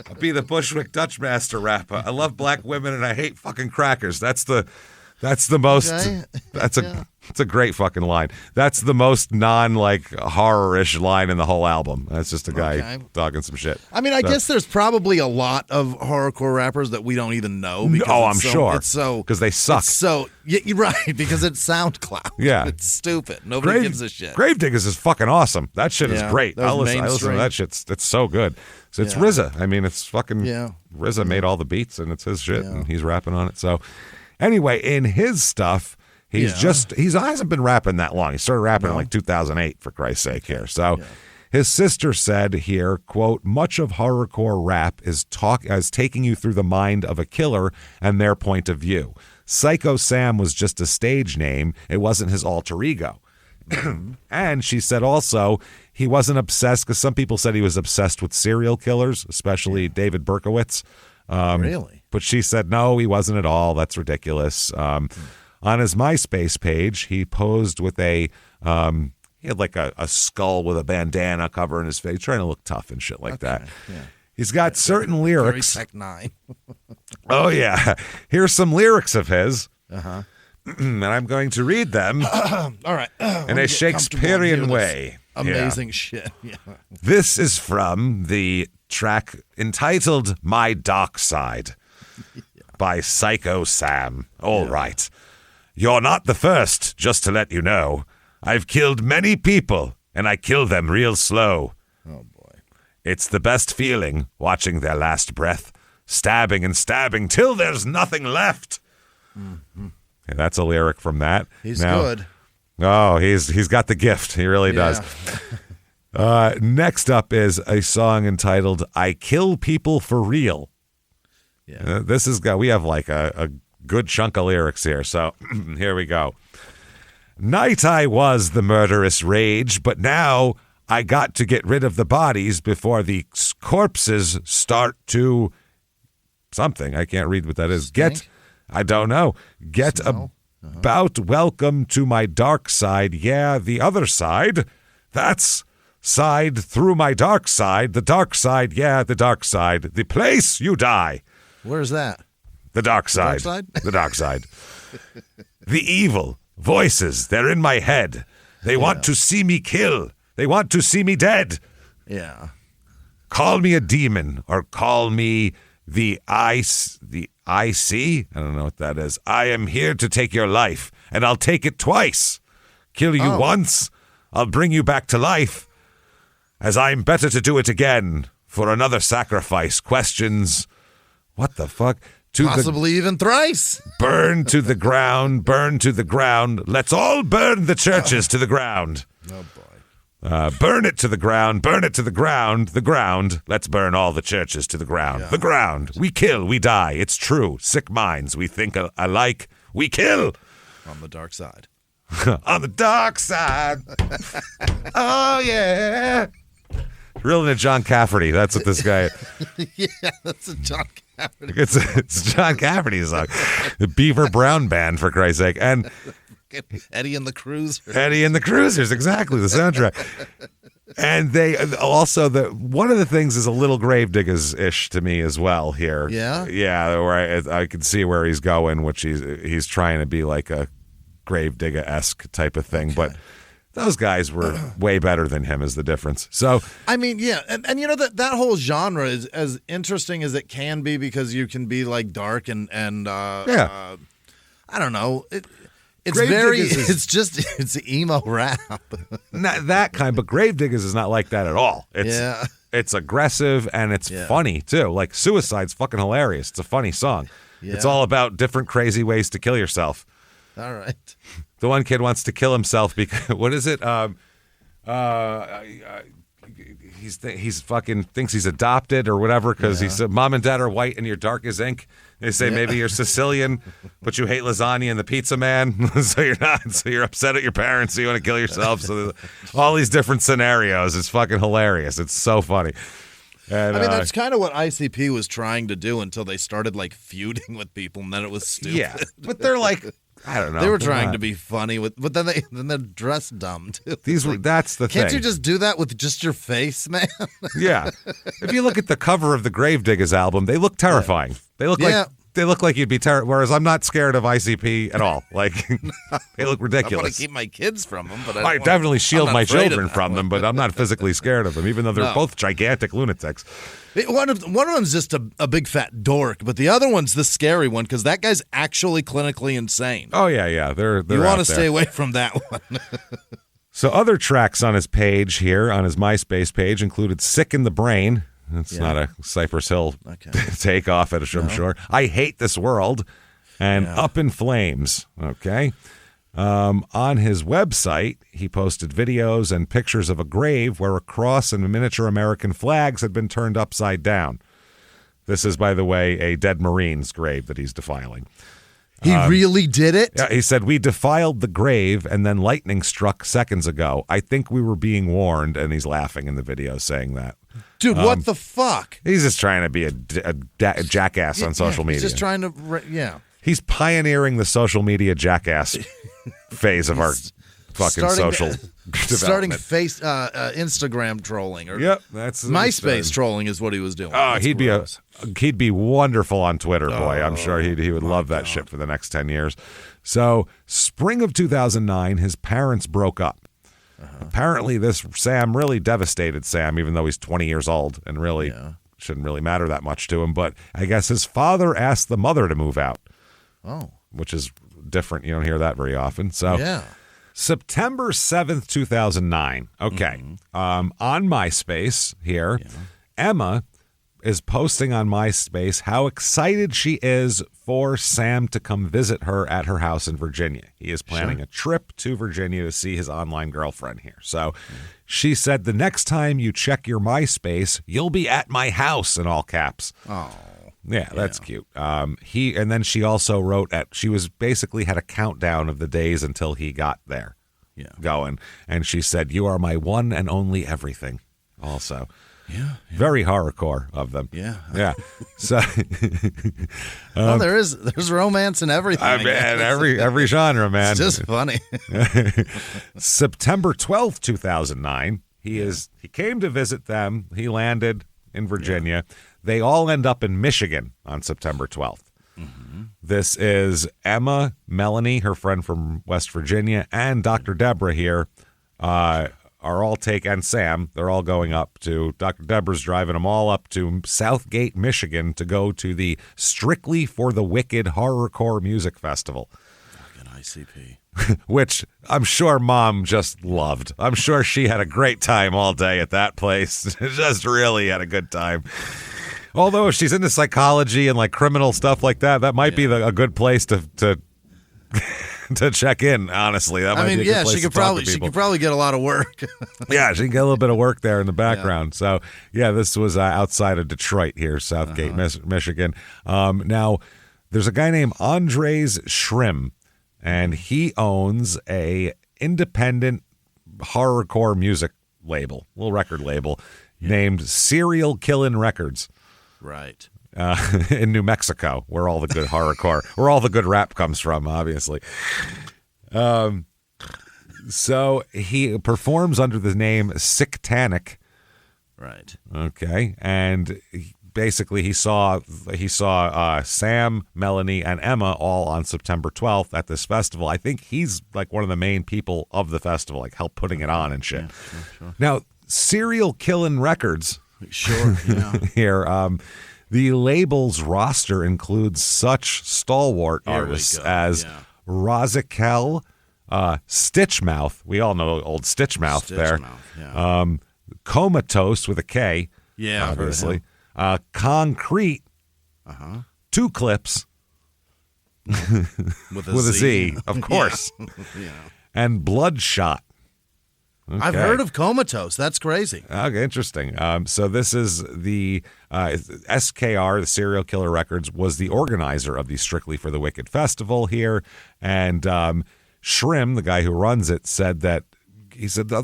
Speaker 1: I'll be the Bushwick Dutch Master rapper. I love black women and I hate fucking crackers. That's the most.
Speaker 2: Okay.
Speaker 1: It's a great fucking line. That's the most horror-ish line in the whole album. That's just a guy talking some shit.
Speaker 2: I mean, I guess there's probably a lot of horrorcore rappers that we don't even know.
Speaker 1: I'm sure.
Speaker 2: It's so
Speaker 1: because they suck.
Speaker 2: You're right because it's SoundCloud.
Speaker 1: Yeah,
Speaker 2: it's stupid. Nobody gives a shit.
Speaker 1: Gravediggers is fucking awesome. That shit is great. I listen to that shit. It's so good. So it's RZA. I mean, it's fucking RZA made all the beats and it's his shit and he's rapping on it. So anyway, in his stuff. He hasn't been rapping that long. He started rapping in like 2008, for Christ's sake here. So his sister said here, quote, much of horrorcore rap is taking you through the mind of a killer and their point of view. Psycho Sam was just a stage name. It wasn't his alter ego. And she said also he wasn't obsessed because some people said he was obsessed with serial killers, especially David Berkowitz.
Speaker 2: Really?
Speaker 1: But she said, no, he wasn't at all. That's ridiculous. On his MySpace page, he posed with he had like a skull with a bandana covering his face, trying to look tough and shit like that. Yeah. He's got certain lyrics.
Speaker 2: Very Tech 9.
Speaker 1: Oh, yeah. Here's some lyrics of his. And I'm going to read them
Speaker 2: all right.
Speaker 1: in a Shakespearean way.
Speaker 2: Amazing shit. Yeah.
Speaker 1: This is from the track entitled My Dark Side by Psycho Sam. All right. You're not the first, just to let you know. I've killed many people, and I kill them real slow.
Speaker 2: Oh, boy.
Speaker 1: It's the best feeling, watching their last breath, stabbing and stabbing till there's nothing left. Mm-hmm. Yeah, that's a lyric from that.
Speaker 2: He's good.
Speaker 1: Oh, he's got the gift. He really does. Next up is a song entitled I Kill People for Real. Yeah. We have like a good chunk of lyrics here, so here we go. Night I was the murderous rage, but now I got to get rid of the bodies before the corpses start to something. I can't read what that is. I don't know. Get about welcome to my dark side. Yeah, the other side. That's side through my dark side. The dark side. Yeah, the dark side. The place you die.
Speaker 2: Where's that?
Speaker 1: The dark side. The dark side. The evil voices, they're in my head. They want to see me kill. They want to see me dead.
Speaker 2: Yeah.
Speaker 1: Call me a demon or call me the I see. I don't know what that is. I am here to take your life, and I'll take it twice. Kill you once, I'll bring you back to life, as I'm better to do it again for another sacrifice. Questions. What the fuck?
Speaker 2: Possibly even thrice.
Speaker 1: Burn to the ground, burn to the ground. Let's all burn the churches to the ground.
Speaker 2: Oh, boy.
Speaker 1: Burn it to the ground, burn it to the ground, the ground. Let's burn all the churches to the ground, the ground. We kill, we die. It's true. Sick minds, we think alike. We kill.
Speaker 2: On the dark side.
Speaker 1: On the dark side. Oh, yeah. Real into John Cafferty. That's what this guy.
Speaker 2: Yeah, that's a John Cafferty.
Speaker 1: It's John Cafferty's song. The Beaver Brown Band, for Christ's sake. And
Speaker 2: Eddie and the Cruisers.
Speaker 1: Eddie and the Cruisers, exactly, the soundtrack. And they also, one of the things is a little Gravediggers-ish to me as well here.
Speaker 2: Yeah?
Speaker 1: Yeah, where I can see where he's going, which he's trying to be like a Gravedigger-esque type of thing. Okay. But those guys were way better than him is the difference. So
Speaker 2: I mean, yeah. And you know, that whole genre is as interesting as it can be because you can be like dark and I don't know. It's it's emo rap.
Speaker 1: Not that kind, but Gravediggers is not like that at all. It's aggressive and it's funny too. Like Suicide's fucking hilarious. It's a funny song. Yeah. It's all about different crazy ways to kill yourself.
Speaker 2: All right.
Speaker 1: The one kid wants to kill himself because what is it? He's fucking thinks he's adopted or whatever because he said mom and dad are white and you're dark as ink. They say maybe you're Sicilian, but you hate lasagna and the pizza man, so you're not. So you're upset at your parents, so you want to kill yourself. So all these different scenarios. It's fucking hilarious. It's so funny. And,
Speaker 2: I mean, that's kind of what ICP was trying to do until they started like feuding with people, and then it was stupid.
Speaker 1: Yeah, but they're like, I don't know.
Speaker 2: They were trying to be funny but then they're dressed dumb too.
Speaker 1: That's the thing.
Speaker 2: Can't you just do that with just your face, man?
Speaker 1: Yeah. If you look at the cover of the Gravediggers album, they look terrifying. Yeah. They look like you'd be terrified. Whereas I'm not scared of ICP at all. Like they look ridiculous.
Speaker 2: I want to keep my kids from them, but
Speaker 1: I definitely shield my children from them. But I'm not physically scared of them, even though they're both gigantic lunatics.
Speaker 2: One of them's just a big fat dork, but the other one's the scary one because that guy's actually clinically insane.
Speaker 1: Oh yeah. They're
Speaker 2: you want to stay away from that one.
Speaker 1: So other tracks on his page here, on his MySpace page, included "Sick in the Brain." It's not a Cypress Hill takeoff at I'm sure. "I Hate This World," and "Up in Flames." Okay. On his website, he posted videos and pictures of a grave where a cross and miniature American flags had been turned upside down. This is, by the way, a dead Marine's grave that he's defiling.
Speaker 2: He really did it?
Speaker 1: Yeah, he said, "We defiled the grave and then lightning struck seconds ago. I think we were being warned," and he's laughing in the video saying that.
Speaker 2: Dude, what the fuck?
Speaker 1: He's just trying to be a jackass on social media.
Speaker 2: He's just trying to,
Speaker 1: He's pioneering the social media jackass phase of our fucking social
Speaker 2: starting Instagram trolling or
Speaker 1: that's
Speaker 2: MySpace trolling is what he was doing.
Speaker 1: Oh, he'd be wonderful on Twitter, boy. I'm sure he would love that shit for the next 10 years. So, spring of 2009, his parents broke up. Apparently, this Sam really devastated Sam, even though he's 20 years old and really shouldn't really matter that much to him. But I guess his father asked the mother to move out. Oh, which is different. You don't hear that very often. So, September 7th, 2009. Okay. On MySpace here, Emma is posting on MySpace how excited she is for Sam to come visit her at her house in Virginia. He is planning a trip to Virginia to see his online girlfriend here. So she said, "The next time you check your MySpace, you'll be at my house," in all caps. Oh. Yeah, that's cute. And then she also wrote she was basically had a countdown of the days until he got there going. And she said, "You are my one and only everything." Also. Yeah. Very horrorcore of them. Yeah. So
Speaker 2: there's romance and everything.
Speaker 1: I mean, every genre, man.
Speaker 2: It's just funny.
Speaker 1: September 12th, 2009. He came to visit them. He landed in Virginia. They all end up in Michigan on September 12th. This is Emma, Melanie, her friend from West Virginia, and Dr. Deborah here. are all and Sam, they're all going up to, Dr. Deborah's driving them all up to Southgate, Michigan to go to the Strictly for the Wicked Horrorcore Music Festival.
Speaker 2: Fucking ICP.
Speaker 1: Which I'm sure Mom just loved. I'm sure she had a great time all day at that place. Just really had a good time. Although if she's into psychology and like criminal stuff like that, that might be a good place to to check in. Honestly, that might be a good place to talk to people.
Speaker 2: She could probably get a lot of work.
Speaker 1: Yeah, she can get a little bit of work there in the background. Yeah. So yeah, this was outside of Detroit here, Southgate, Michigan. Now there's a guy named Andres Schrimm, and he owns a independent horrorcore music label, little record label named Serial Killin' Records.
Speaker 2: Right.
Speaker 1: In New Mexico, where all the good horrorcore, where all the good rap comes from, obviously. So he performs under the name Sicktanic.
Speaker 2: Right.
Speaker 1: Okay. And basically he saw Sam, Melanie, and Emma all on September 12th at this festival. I think he's like one of the main people of the festival, like help putting it on and shit.
Speaker 2: Yeah, sure.
Speaker 1: Now, Serial Killin' Records.
Speaker 2: Sure, yeah.
Speaker 1: Here, the label's roster includes such stalwart artists as Razikel, Stitchmouth. We all know old Stitchmouth there.
Speaker 2: Yeah.
Speaker 1: Comatose with a K.
Speaker 2: Yeah,
Speaker 1: obviously. Concrete. Two Clips.
Speaker 2: With a
Speaker 1: Z, of course.
Speaker 2: Yeah.
Speaker 1: And Bloodshot. Okay.
Speaker 2: I've heard of Comatose. That's crazy.
Speaker 1: Okay, interesting. So this is the SKR, the Serial Killer Records, was the organizer of the Strictly for the Wicked festival here. And Schrimm, the guy who runs it, said that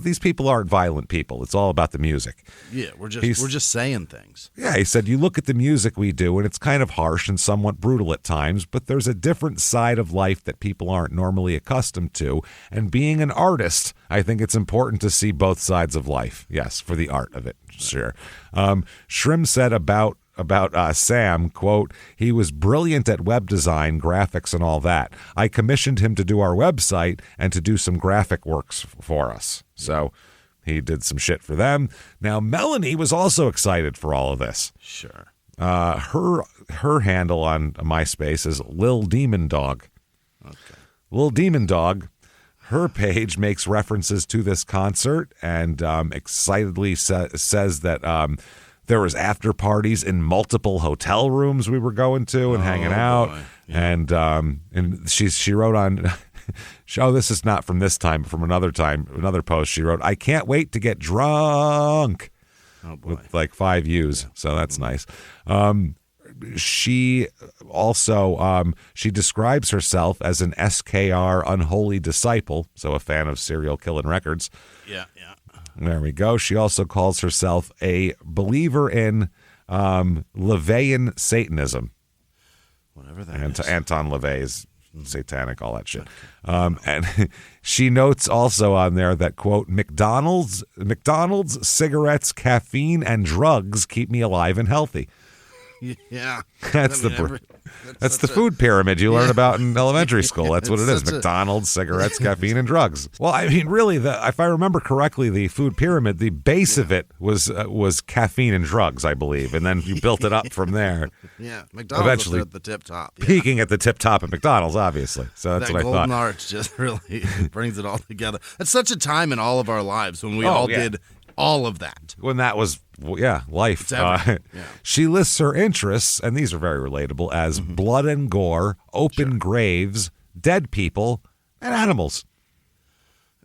Speaker 1: these people aren't violent people. It's all about the music.
Speaker 2: Yeah, we're just saying things.
Speaker 1: Yeah, he said, you look at the music we do, and it's kind of harsh and somewhat brutal at times, but there's a different side of life that people aren't normally accustomed to. And being an artist, I think it's important to see both sides of life. Yes, for the art of it, sure. Schrimm said about Sam, quote, he was brilliant at web design, graphics, and all that. I commissioned him to do our website and to do some graphic works for us. So he did some shit for them. Now, Melanie was also excited for all of this.
Speaker 2: Sure.
Speaker 1: Her handle on MySpace is Lil Demon Dog.
Speaker 2: Okay.
Speaker 1: Lil Demon Dog, her page makes references to this concert and excitedly says that there was after parties in multiple hotel rooms we were going to and hanging out. Yeah. And she wrote on, this is not from this time, but from another post, she wrote, I can't wait to get drunk.
Speaker 2: Oh boy.
Speaker 1: With like 5 U's. So that's nice. She also, she describes herself as an SKR unholy disciple, so a fan of Serial Killin' Records.
Speaker 2: Yeah.
Speaker 1: There we go. She also calls herself a believer in LaVeyan Satanism.
Speaker 2: Whatever that is.
Speaker 1: Anton LaVey is satanic, all that shit. And she notes also on there that, quote, McDonald's, cigarettes, caffeine, and drugs keep me alive and healthy.
Speaker 2: Yeah.
Speaker 1: That's the food pyramid you learn about in elementary school. That's what it is. McDonald's, cigarettes, caffeine, and drugs. Well, I mean, really, if I remember correctly, the food pyramid, the base of it was caffeine and drugs, I believe. And then you built it up from there.
Speaker 2: Yeah. McDonald's eventually at the tip top. Yeah.
Speaker 1: Peaking at the tip top at McDonald's, obviously. So that's what I thought.
Speaker 2: That golden arch just really brings it all together. It's such a time in all of our lives when we all did all of that.
Speaker 1: When that was, life. She lists her interests, and these are very relatable, as blood and gore, open graves, dead people, and animals.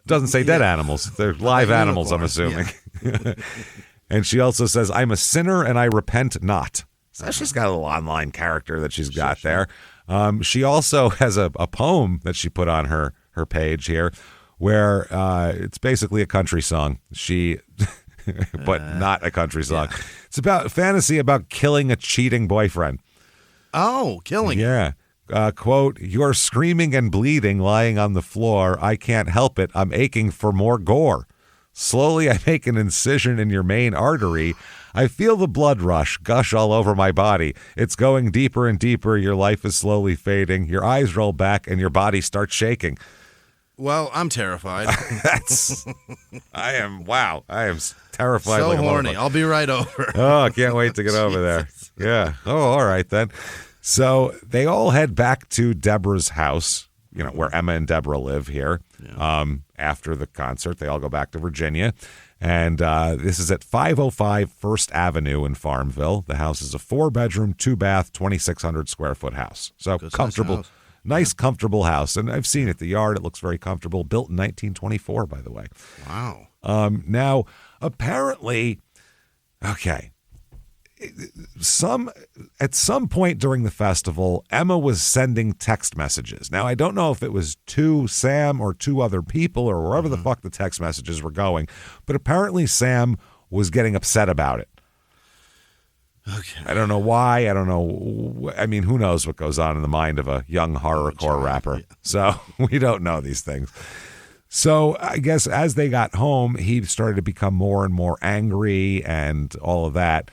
Speaker 1: Doesn't say dead animals. They're live animals, I'm assuming. Yeah. And she also says, I'm a sinner and I repent not. So she's got a little online character that she's got there. She also has a poem that she put on her page here where it's basically a country song. But not a country song. Yeah. It's about fantasy about killing a cheating boyfriend.
Speaker 2: Oh, killing
Speaker 1: him. Yeah. Quote, you're screaming and bleeding lying on the floor. I can't help it. I'm aching for more gore. Slowly, I make an incision in your main artery. I feel the blood rush, gush all over my body. It's going deeper and deeper. Your life is slowly fading. Your eyes roll back and your body starts shaking.
Speaker 2: Well, I'm terrified.
Speaker 1: I am terrified.
Speaker 2: So
Speaker 1: like
Speaker 2: horny. I'll be right over.
Speaker 1: Oh, I can't wait to get over there. Yeah. Oh, all right then. So they all head back to Deborah's house, where Emma and Deborah live here. Yeah. After the concert, they all go back to Virginia. And this is at 505 First Avenue in Farmville. The house is a 4-bedroom, 2-bath, 2,600 square foot house. So
Speaker 2: good
Speaker 1: comfortable, nice, comfortable house. And I've seen it. The yard, it looks very comfortable. Built in 1924, by the way.
Speaker 2: Wow.
Speaker 1: Now, apparently, okay. At some point during the festival, Emma was sending text messages. Now, I don't know if it was to Sam or to other people or wherever the fuck the text messages were going, but apparently Sam was getting upset about it.
Speaker 2: Okay.
Speaker 1: I don't know why. I don't know. I mean, who knows what goes on in the mind of a young horrorcore rapper. Yeah. So we don't know these things. So I guess as they got home, he started to become more and more angry and all of that.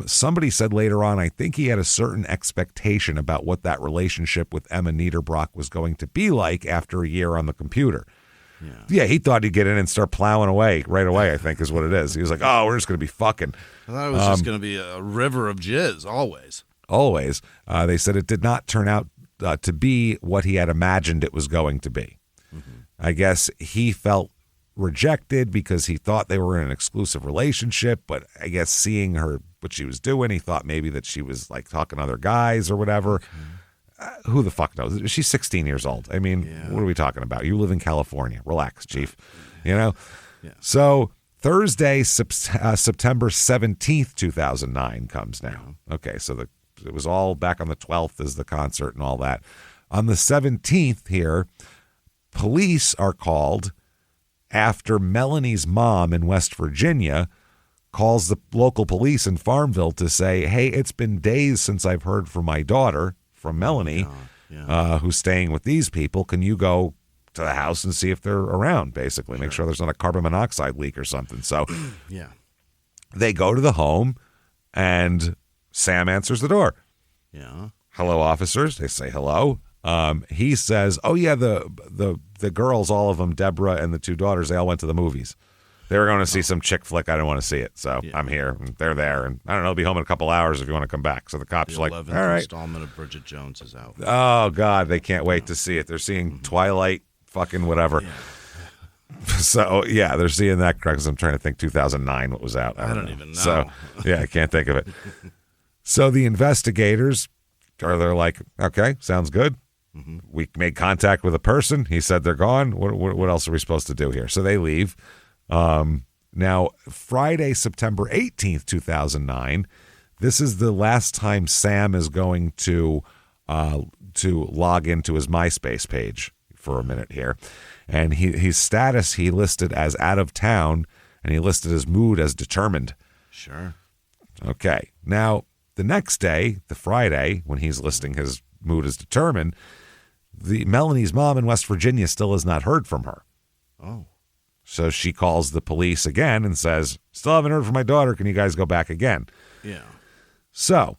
Speaker 1: Somebody said later on, I think he had a certain expectation about what that relationship with Emma Niederbrock was going to be like after a year on the computer. Yeah, he thought he'd get in and start plowing away right away, I think is what it is. He was like, oh, we're just going to be fucking.
Speaker 2: I thought it was just going to be a river of jizz, always.
Speaker 1: Always. They said it did not turn out to be what he had imagined it was going to be. Mm-hmm. I guess he felt rejected because he thought they were in an exclusive relationship, but I guess seeing her, what she was doing, he thought maybe that she was like talking to other guys or whatever. Who the fuck knows? She's 16 years old. I mean, What are we talking about? You live in California. Relax, Chief. Yeah. So Thursday, September 17th, 2009 comes now. Okay, so it was all back on the 12th is the concert and all that. On the 17th here, police are called after Melanie's mom in West Virginia calls the local police in Farmville to say, hey, it's been days since I've heard from my daughter, from Melanie, who's staying with these people. Can you go to the house and see if they're around, basically? Make sure there's not a carbon monoxide leak or something. So they go to the home, and Sam answers the door.
Speaker 2: Yeah.
Speaker 1: Hello, officers. They say hello. He says, oh, yeah, the girls, all of them, Deborah and the 2 daughters, they all went to the movies. They were going to see some chick flick. I didn't want to see it, so I'm here. And they're there, and I don't know, I'll be home in a couple hours if you want to come back. So the cops are like, all right.
Speaker 2: The 11th installment of Bridget Jones is out.
Speaker 1: Oh, God, they can't wait to see it. They're seeing Twilight, fucking whatever. Yeah. So, they're seeing that because I'm trying to think 2009 what was out.
Speaker 2: I don't even know.
Speaker 1: So, I can't think of it. So the investigators they're like, okay, sounds good. Mm-hmm. We made contact with a person. He said they're gone. What else are we supposed to do here? So they leave. Now, Friday, September 18th, 2009, this is the last time Sam is going to log into his MySpace page for a minute here. And his status he listed as out of town, and he listed his mood as determined.
Speaker 2: Sure.
Speaker 1: Okay. Now, the next day, the Friday, when he's listing his mood as determined, Melanie's mom in West Virginia still has not heard from her.
Speaker 2: Oh.
Speaker 1: So she calls the police again and says, still haven't heard from my daughter. Can you guys go back again?
Speaker 2: Yeah.
Speaker 1: So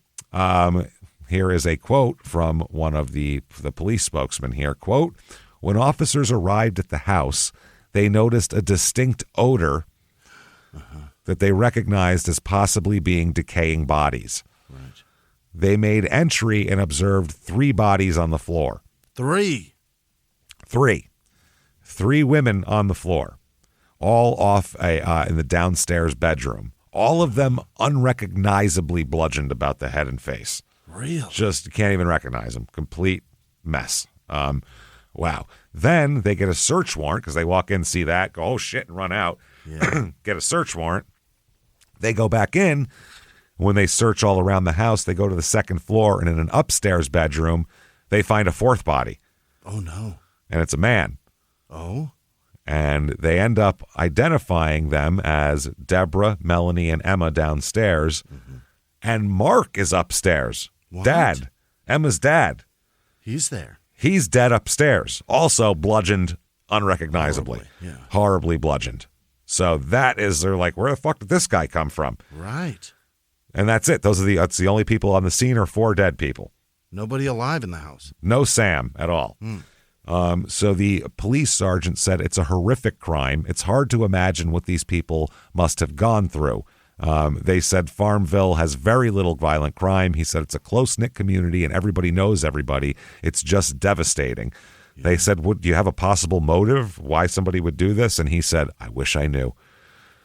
Speaker 1: here is a quote from one of the police spokesmen here. Quote, when officers arrived at the house, they noticed a distinct odor that they recognized as possibly being decaying bodies.
Speaker 2: Right.
Speaker 1: They made entry and observed 3 bodies on the floor.
Speaker 2: 3
Speaker 1: women on the floor, all off in the downstairs bedroom. All of them unrecognizably bludgeoned about the head and face.
Speaker 2: Really?
Speaker 1: Just can't even recognize them. Complete mess. Wow. Then they get a search warrant because they walk in, see that, go, oh, shit, and run out. Yeah. Get a search warrant. They go back in. When they search all around the house, they go to the second floor, and in an upstairs bedroom, they find a 4th body.
Speaker 2: Oh, no.
Speaker 1: And it's a man.
Speaker 2: Oh?
Speaker 1: And they end up identifying them as Deborah, Melanie, and Emma downstairs. Mm-hmm. And Mark is upstairs.
Speaker 2: What?
Speaker 1: Dad. Emma's dad.
Speaker 2: He's there.
Speaker 1: He's dead upstairs. Also bludgeoned unrecognizably. Horribly bludgeoned. So they're like, where the fuck did this guy come from?
Speaker 2: Right.
Speaker 1: And that's it. That's the only people on the scene are 4 dead people.
Speaker 2: Nobody alive in the house.
Speaker 1: No Sam at all. So the police sergeant said it's a horrific crime. It's hard to imagine what these people must have gone through. They said Farmville has very little violent crime. He said it's a close-knit community and everybody knows everybody. It's just devastating. Yeah. They said, do you have a possible motive why somebody would do this? And he said, I wish I knew.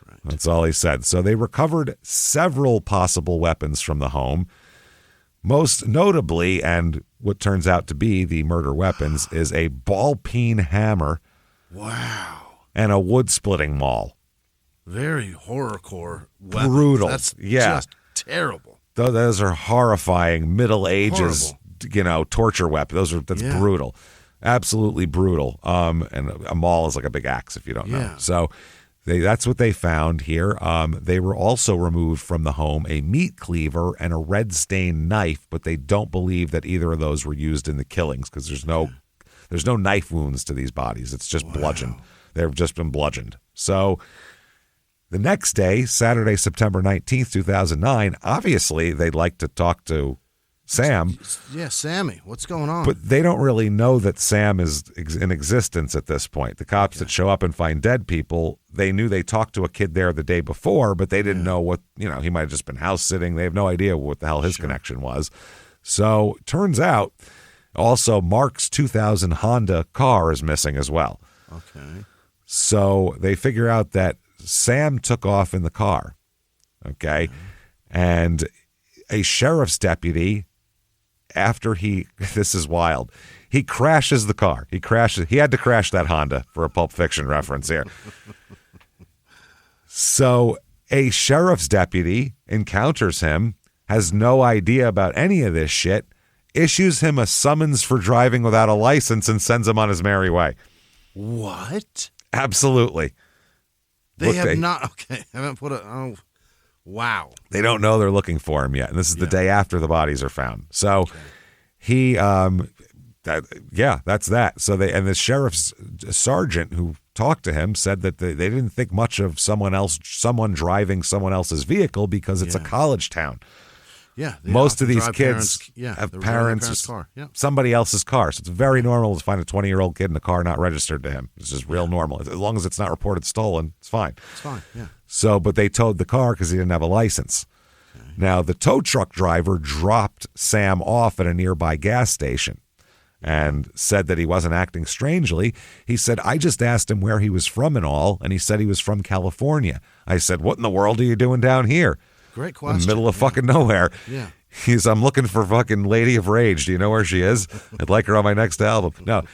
Speaker 1: Right. That's all he said. So they recovered several possible weapons from the home. Most notably, and what turns out to be the murder weapons, is a ball-peen hammer.
Speaker 2: Wow.
Speaker 1: And a wood-splitting maul.
Speaker 2: Very horrorcore weapons.
Speaker 1: Brutal.
Speaker 2: That's
Speaker 1: just
Speaker 2: terrible.
Speaker 1: Those are horrifying Middle Ages, torture weapons. That's brutal. Absolutely brutal. And a maul is like a big axe, if you don't know. So that's what they found here. They were also removed from the home a meat cleaver and a red-stained knife, but they don't believe that either of those were used in the killings because there's no knife wounds to these bodies. It's just bludgeoned. They've just been bludgeoned. So the next day, Saturday, September 19th, 2009, obviously they'd like to talk to Sam.
Speaker 2: Yeah, Sammy, what's going on?
Speaker 1: But they don't really know that Sam is in existence at this point. The cops that show up and find dead people, they knew they talked to a kid there the day before, but they didn't know what, he might have just been house sitting. They have no idea what the hell his connection was. So turns out also Mark's 2000 Honda car is missing as well.
Speaker 2: Okay.
Speaker 1: So they figure out that Sam took off in the car. Okay. And a sheriff's deputy, after this is wild, he crashes the car. He had to crash that Honda for a Pulp Fiction reference here. So a sheriff's deputy encounters him, has no idea about any of this shit, issues him a summons for driving without a license and sends him on his merry way.
Speaker 2: What?
Speaker 1: Absolutely.
Speaker 2: They haven't put wow.
Speaker 1: They don't know they're looking for him yet. And this is the day after the bodies are found. So that's that. So the sheriff's sergeant who talked to him said that they didn't think much of someone driving someone else's vehicle because it's a college town.
Speaker 2: Yeah.
Speaker 1: Most of these kids have parents'
Speaker 2: car. Yeah.
Speaker 1: Somebody else's car. So it's very normal to find a 20-year-old kid in a car not registered to him. It's just real normal. As long as it's not reported stolen, it's fine.
Speaker 2: It's fine, yeah.
Speaker 1: So, but they towed the car because he didn't have a license. Okay. Now, the tow truck driver dropped Sam off at a nearby gas station and said that he wasn't acting strangely. He said, I just asked him where he was from and all, and he said he was from California. I said, what in the world are you doing down here?
Speaker 2: Great question.
Speaker 1: In the middle of fucking nowhere.
Speaker 2: Yeah.
Speaker 1: I'm looking for fucking Lady of Rage. Do you know where she is? I'd like her on my next album. No.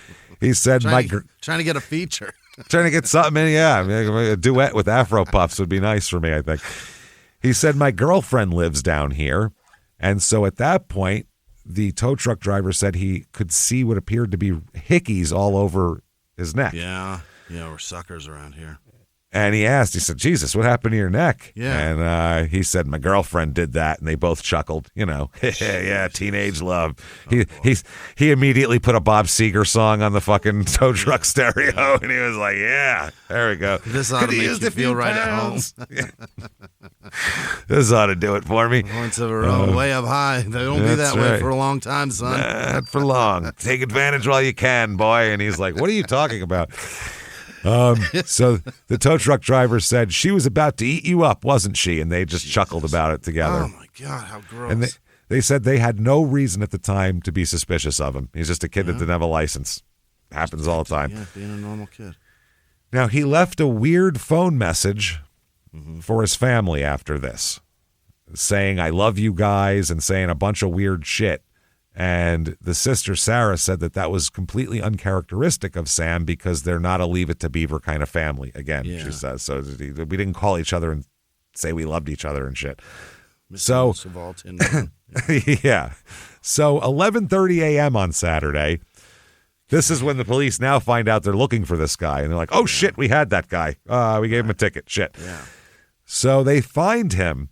Speaker 1: He said,
Speaker 2: trying to get a feature.
Speaker 1: Trying to get something in, a duet with Afro Puffs would be nice for me, I think. He said, my girlfriend lives down here. And so at that point, the tow truck driver said he could see what appeared to be hickeys all over his neck.
Speaker 2: Yeah, we're suckers around here.
Speaker 1: And he said, Jesus, what happened to your neck?
Speaker 2: Yeah.
Speaker 1: And he said, my girlfriend did that. And they both chuckled, yeah, teenage love. He immediately put a Bob Seger song on the fucking tow truck stereo. And he was like, yeah, there we go.
Speaker 2: This ought to make you feel right at home.
Speaker 1: This ought to do it for me.
Speaker 2: Points of way up high. They don't be that way for a long time, son.
Speaker 1: Not for long. Take advantage while you can, boy. And he's like, what are you talking about? So the tow truck driver said she was about to eat you up, wasn't she? And they just chuckled about it together.
Speaker 2: Oh my God, how gross.
Speaker 1: And they said they had no reason at the time to be suspicious of him. He's just a kid that didn't have a license. Happens all the time.
Speaker 2: Yeah, being a normal kid.
Speaker 1: Now, he left a weird phone message for his family after this, saying, I love you guys, and saying a bunch of weird shit. And the sister, Sarah, said that was completely uncharacteristic of Sam because they're not a Leave It to Beaver kind of family, again, she says. So we didn't call each other and say we loved each other and shit. So, yeah. So 11:30 a.m. on Saturday, this is when the police now find out they're looking for this guy. And they're like, oh, shit, we had that guy. We gave him a ticket. Shit.
Speaker 2: Yeah.
Speaker 1: So they find him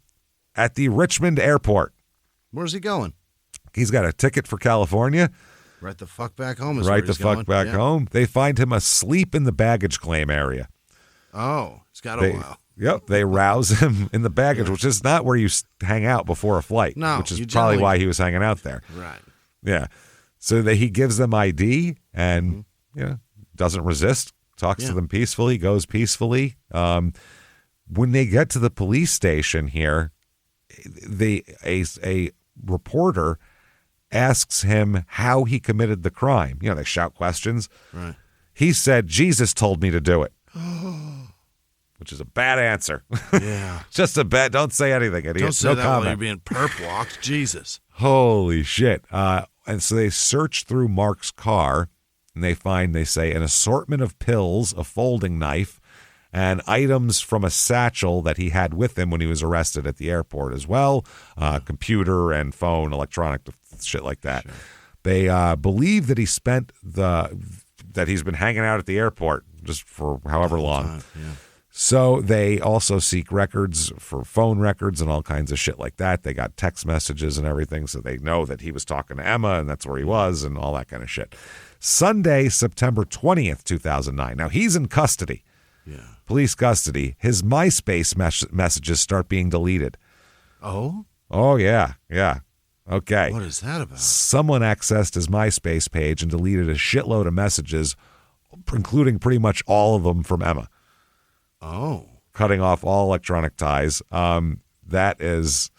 Speaker 1: at the Richmond airport.
Speaker 2: Where's he going?
Speaker 1: He's got a ticket for California.
Speaker 2: Right the fuck back home is
Speaker 1: right
Speaker 2: where he's
Speaker 1: the fuck
Speaker 2: going.
Speaker 1: back home. They find him asleep in the baggage claim area.
Speaker 2: Oh, it's got a while.
Speaker 1: Yep, they rouse him in the baggage, which is not where you hang out before a flight.
Speaker 2: No,
Speaker 1: which is probably why he was hanging out there.
Speaker 2: Right.
Speaker 1: Yeah. So he gives them ID, and doesn't resist, talks to them peacefully, goes peacefully. When they get to the police station here, a reporter asks him how he committed the crime. They shout questions.
Speaker 2: Right.
Speaker 1: He said, Jesus told me to do it. Which is a bad answer.
Speaker 2: Yeah.
Speaker 1: Just a bad, don't say anything, idiot.
Speaker 2: Don't say
Speaker 1: no
Speaker 2: that
Speaker 1: comment.
Speaker 2: while you're being perp walked. Jesus.
Speaker 1: Holy shit. And so they search through Mark's car, and they say, an assortment of pills, a folding knife, and items from a satchel that he had with him when he was arrested at the airport as well, computer and phone, electronic shit like that. Sure. They believe that that he's been hanging out at the airport just for however long.
Speaker 2: Yeah.
Speaker 1: So they also seek records for phone records and all kinds of shit like that. They got text messages and everything, so they know that he was talking to Emma and that's where he was and all that kind of shit. Sunday, September 20th, 2009. Now, he's in custody.
Speaker 2: Yeah.
Speaker 1: Police custody. His MySpace messages start being deleted.
Speaker 2: Oh?
Speaker 1: Oh, yeah. Yeah. Okay.
Speaker 2: What is that about?
Speaker 1: Someone accessed his MySpace page and deleted a shitload of messages, including pretty much all of them from Emma.
Speaker 2: Oh.
Speaker 1: Cutting off all electronic ties. That is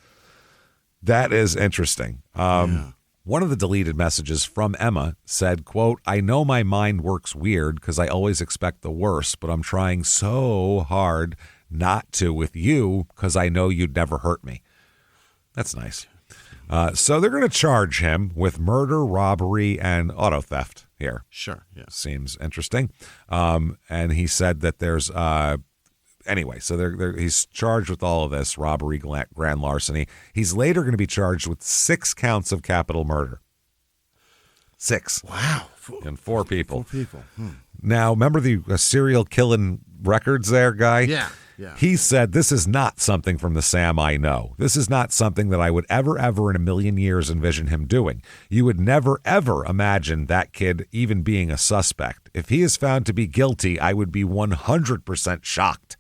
Speaker 1: interesting.
Speaker 2: Yeah.
Speaker 1: One of the deleted messages from Emma said, quote, I know my mind works weird because I always expect the worst, but I'm trying so hard not to with you because I know you'd never hurt me. That's nice. So they're going to charge him with murder, robbery, and auto theft here.
Speaker 2: Sure. Yeah.
Speaker 1: Seems interesting. And he said that there's anyway, so he's charged with all of this, robbery, grand larceny. He's later going to be charged with 6 counts of capital murder. 6.
Speaker 2: Wow.
Speaker 1: And 4 people.
Speaker 2: 4 people.
Speaker 1: Now, remember the serial killing records there guy?
Speaker 2: Yeah. Yeah.
Speaker 1: He said, this is not something from the Sam I know. This is not something that I would ever in a million years envision him doing. You would never, ever imagine that kid even being a suspect. If he is found to be guilty, I would be 100% shocked.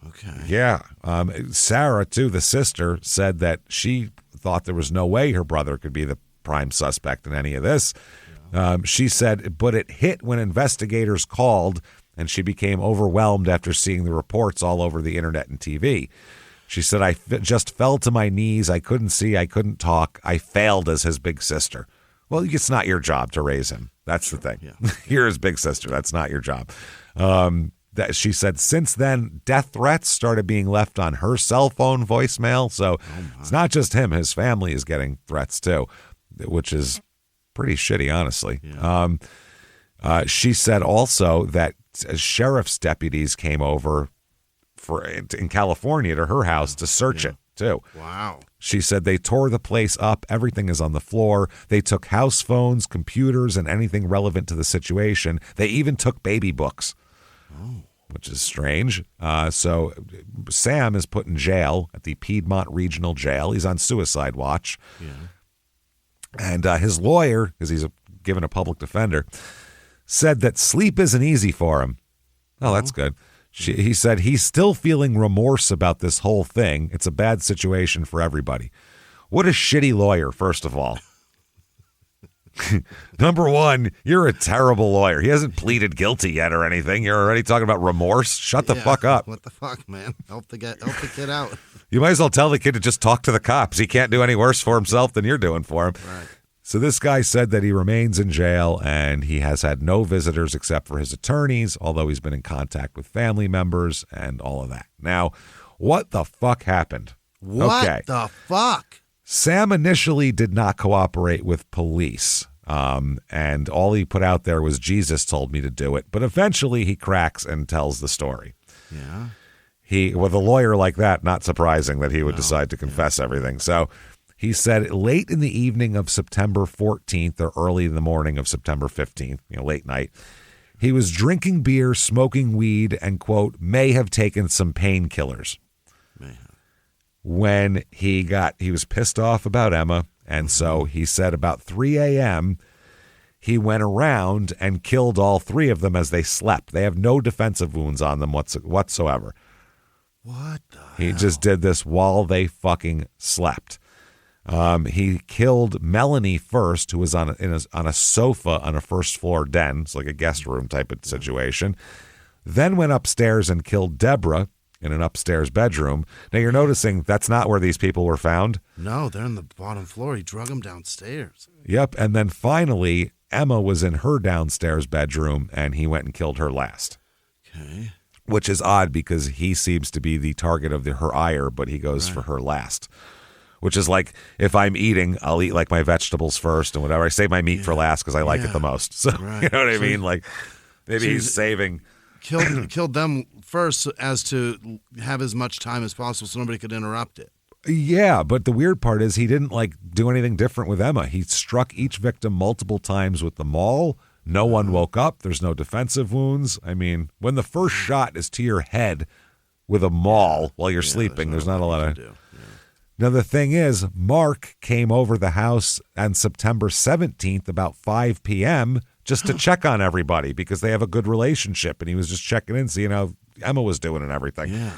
Speaker 2: Okay.
Speaker 1: Yeah. Sarah, too, the sister, said that she thought there was no way her brother could be the prime suspect in any of this. Yeah. She said, but it hit when investigators called, and she became overwhelmed after seeing the reports all over the internet and TV. She said, I just fell to my knees. I couldn't see. I couldn't talk. I failed as his big sister. Well, it's not your job to raise him. That's the thing. Yeah. You're his big sister. That's not your job. That she said since then, death threats started being left on her cell phone voicemail. So it's not just him. His family is getting threats too, which is pretty shitty, honestly. Yeah. She said also that sheriff's deputies came over in California to her house to search it too.
Speaker 2: Wow.
Speaker 1: She said they tore the place up. Everything is on the floor. They took house phones, computers, and anything relevant to the situation. They even took baby books. Oh. Which is strange. So Sam is put in jail at the Piedmont Regional Jail. He's on suicide watch.
Speaker 2: Yeah.
Speaker 1: And his lawyer, because he's given a public defender, said that sleep isn't easy for him. Oh, that's good. He said he's still feeling remorse about this whole thing. It's a bad situation for everybody. What a shitty lawyer, first of all. Number one, you're a terrible lawyer. He hasn't pleaded guilty yet or anything. You're already talking about remorse? Shut the fuck up.
Speaker 2: What the fuck, man? Help the kid out.
Speaker 1: You might as well tell the kid to just talk to the cops. He can't do any worse for himself than you're doing for him.
Speaker 2: Right.
Speaker 1: So this guy said that he remains in jail and he has had no visitors except for his attorneys, although he's been in contact with family members and all of that. Now, what the fuck happened?
Speaker 2: What the fuck?
Speaker 1: Sam initially did not cooperate with police, and all he put out there was Jesus told me to do it. But eventually he cracks and tells the story.
Speaker 2: Yeah.
Speaker 1: With a lawyer like that, not surprising that he would decide to confess everything. So he said late in the evening of September 14th or early in the morning of September 15th, late night, he was drinking beer, smoking weed, and, quote, may have taken some painkillers. When he was pissed off about Emma, and so he said about 3 a.m., he went around and killed all 3 of them as they slept. They have no defensive wounds on them whatsoever.
Speaker 2: What the
Speaker 1: He
Speaker 2: hell?
Speaker 1: just did this while they fucking slept. He killed Melanie first, who was on a sofa on a first floor den. It's like a guest room type of situation. Then went upstairs and killed Deborah in an upstairs bedroom. Now you're noticing that's not where these people were found.
Speaker 2: No, they're on the bottom floor. He drug them downstairs.
Speaker 1: Yep. And then finally, Emma was in her downstairs bedroom, and he went and killed her last.
Speaker 2: Okay.
Speaker 1: Which is odd because he seems to be the target of her ire, but he goes for her last. Which is like, if I'm eating, I'll eat like my vegetables first and whatever. I save my meat for last because I like it the most. So, you know what I mean? Like, maybe he's saving...
Speaker 2: Killed them first as to have as much time as possible so nobody could interrupt it.
Speaker 1: Yeah, but the weird part is he didn't do anything different with Emma. He struck each victim multiple times with the maul. No one woke up. There's no defensive wounds. I mean, when the first shot is to your head with a maul while you're sleeping, there's not a lot of... Now, the thing is, Mark came over the house on September 17th about 5 p.m. just to check on everybody because they have a good relationship, and he was just checking in, seeing how Emma was doing and everything.
Speaker 2: Yeah.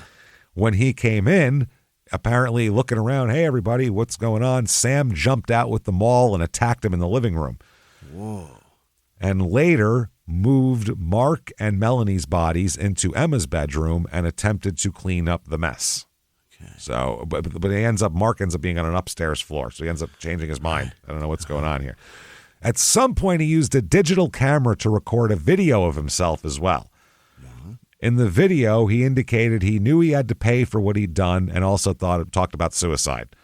Speaker 1: When he came in, apparently looking around, hey, everybody, what's going on? Sam jumped out with the maul and attacked him in the living room.
Speaker 2: Whoa.
Speaker 1: And later moved Mark and Melanie's bodies into Emma's bedroom and attempted to clean up the mess. Okay. So, but Mark ends up being on an upstairs floor, so he ends up changing his mind. I don't know what's going on here. At some point, he used a digital camera to record a video of himself as well. In the video, he indicated he knew he had to pay for what he'd done and also talked about suicide,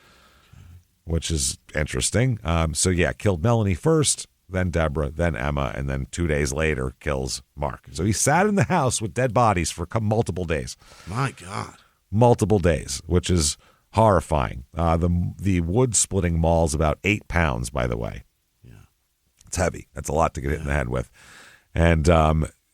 Speaker 1: which is interesting. Killed Melanie first, then Deborah, then Emma, and then 2 days later kills Mark. So he sat in the house with dead bodies for multiple days.
Speaker 2: My God.
Speaker 1: Multiple days, which is horrifying. The wood-splitting maul is about 8 pounds, by the way. It's heavy. That's a lot to get hit in the head with. And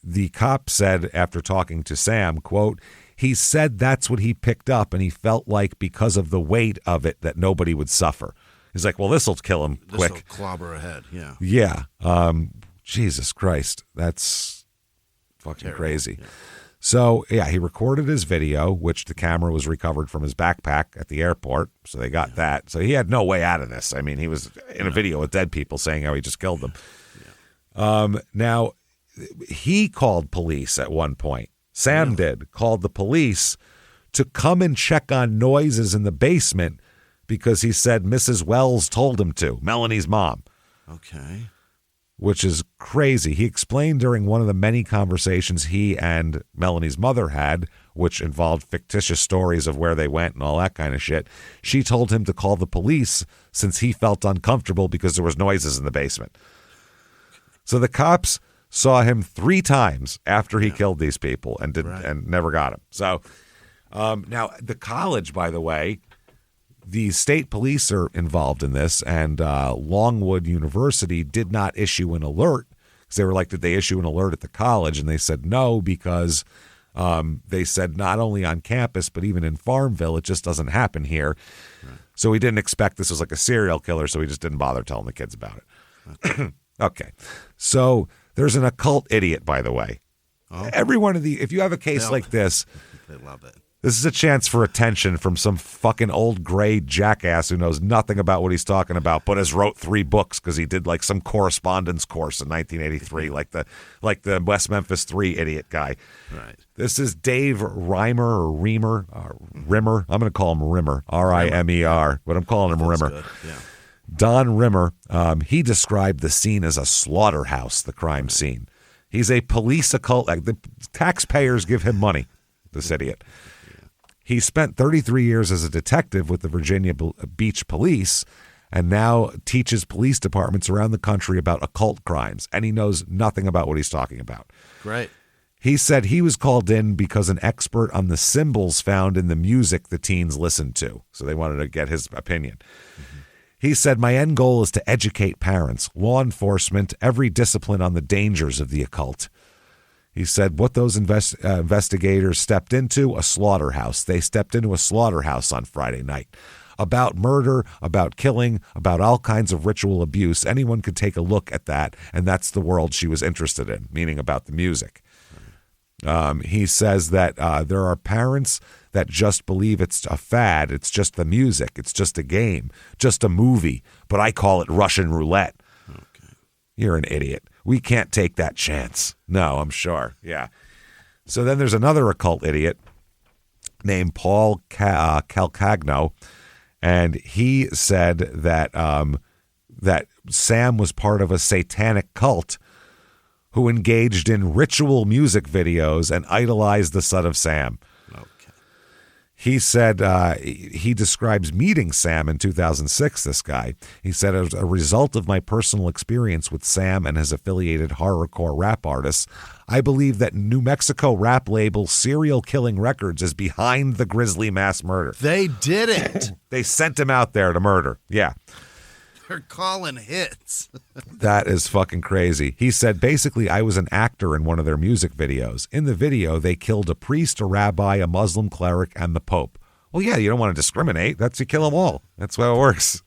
Speaker 1: the cop said after talking to Sam, quote, he said that's what he picked up, and he felt like because of the weight of it that nobody would suffer. He's like, well, this will kill him quick.
Speaker 2: This will clobber ahead, yeah.
Speaker 1: Yeah. Jesus Christ. That's fucking
Speaker 2: terrible.
Speaker 1: Crazy.
Speaker 2: Yeah.
Speaker 1: So, he recorded his video, which the camera was recovered from his backpack at the airport. So they got that. So he had no way out of this. I mean, he was in a video with dead people saying how he just killed them. Yeah. Now, he called police at one point. Sam called the police to come and check on noises in the basement because he said Mrs. Wells told him to, Melanie's mom.
Speaker 2: Okay.
Speaker 1: Which is crazy. He explained during one of the many conversations he and Melanie's mother had, which involved fictitious stories of where they went and all that kind of shit. She told him to call the police since he felt uncomfortable because there was noises in the basement. So the cops saw him 3 times after he killed these people and never got him. So now the college, by the way, the state police are involved in this, and Longwood University did not issue an alert because they were like, did they issue an alert at the college? And they said no because they said not only on campus but even in Farmville, it just doesn't happen here. Right. So we didn't expect this was like a serial killer, so we just didn't bother telling the kids about it. Okay. So there's an occult idiot, by the way. Oh. Every one of if you have a case like this,
Speaker 2: they love it.
Speaker 1: This is a chance for attention from some fucking old gray jackass who knows nothing about what he's talking about, but has wrote 3 books because he did like some correspondence course in 1983, like the West Memphis 3 idiot guy.
Speaker 2: Right.
Speaker 1: This is Dave Rimmer. Rimmer. I'm going to call him Rimmer, R-I-M-E-R, but I'm calling him Rimmer.
Speaker 2: Good. Yeah.
Speaker 1: Don Rimmer. He described the scene as a slaughterhouse, the crime scene. He's a police occult. The taxpayers give him money. This idiot. He spent 33 years as a detective with the Virginia Beach Police and now teaches police departments around the country about occult crimes, and he knows nothing about what he's talking about.
Speaker 2: Great.
Speaker 1: He said he was called in because an expert on the symbols found in the music the teens listened to, so they wanted to get his opinion. Mm-hmm. He said, my end goal is to educate parents, law enforcement, every discipline on the dangers of the occult. He said what those investigators stepped into, a slaughterhouse. They stepped into a slaughterhouse on Friday night. About murder, about killing, about all kinds of ritual abuse. Anyone could take a look at that, and that's the world she was interested in, meaning about the music. He says that there are parents that just believe it's a fad. It's just the music. It's just a game, just a movie. But I call it Russian roulette.
Speaker 2: Okay.
Speaker 1: You're an idiot. We can't take that chance. No, I'm sure. Yeah. So then there's another occult idiot named Paul Calcagno, and he said that that Sam was part of a satanic cult who engaged in ritual music videos and idolized the son of Sam.
Speaker 2: Okay.
Speaker 1: He said he describes meeting Sam in 2006, this guy. He said, as a result of my personal experience with Sam and his affiliated horrorcore rap artists, I believe that New Mexico rap label Serial Killing Records is behind the grisly mass murder.
Speaker 2: They did it.
Speaker 1: They sent him out there to murder. Yeah.
Speaker 2: They're calling hits.
Speaker 1: That is fucking crazy. He said, basically, I was an actor in one of their music videos. In the video, they killed a priest, a rabbi, a Muslim cleric, and the Pope. Well, yeah, you don't want to discriminate. You kill them all. That's how it works.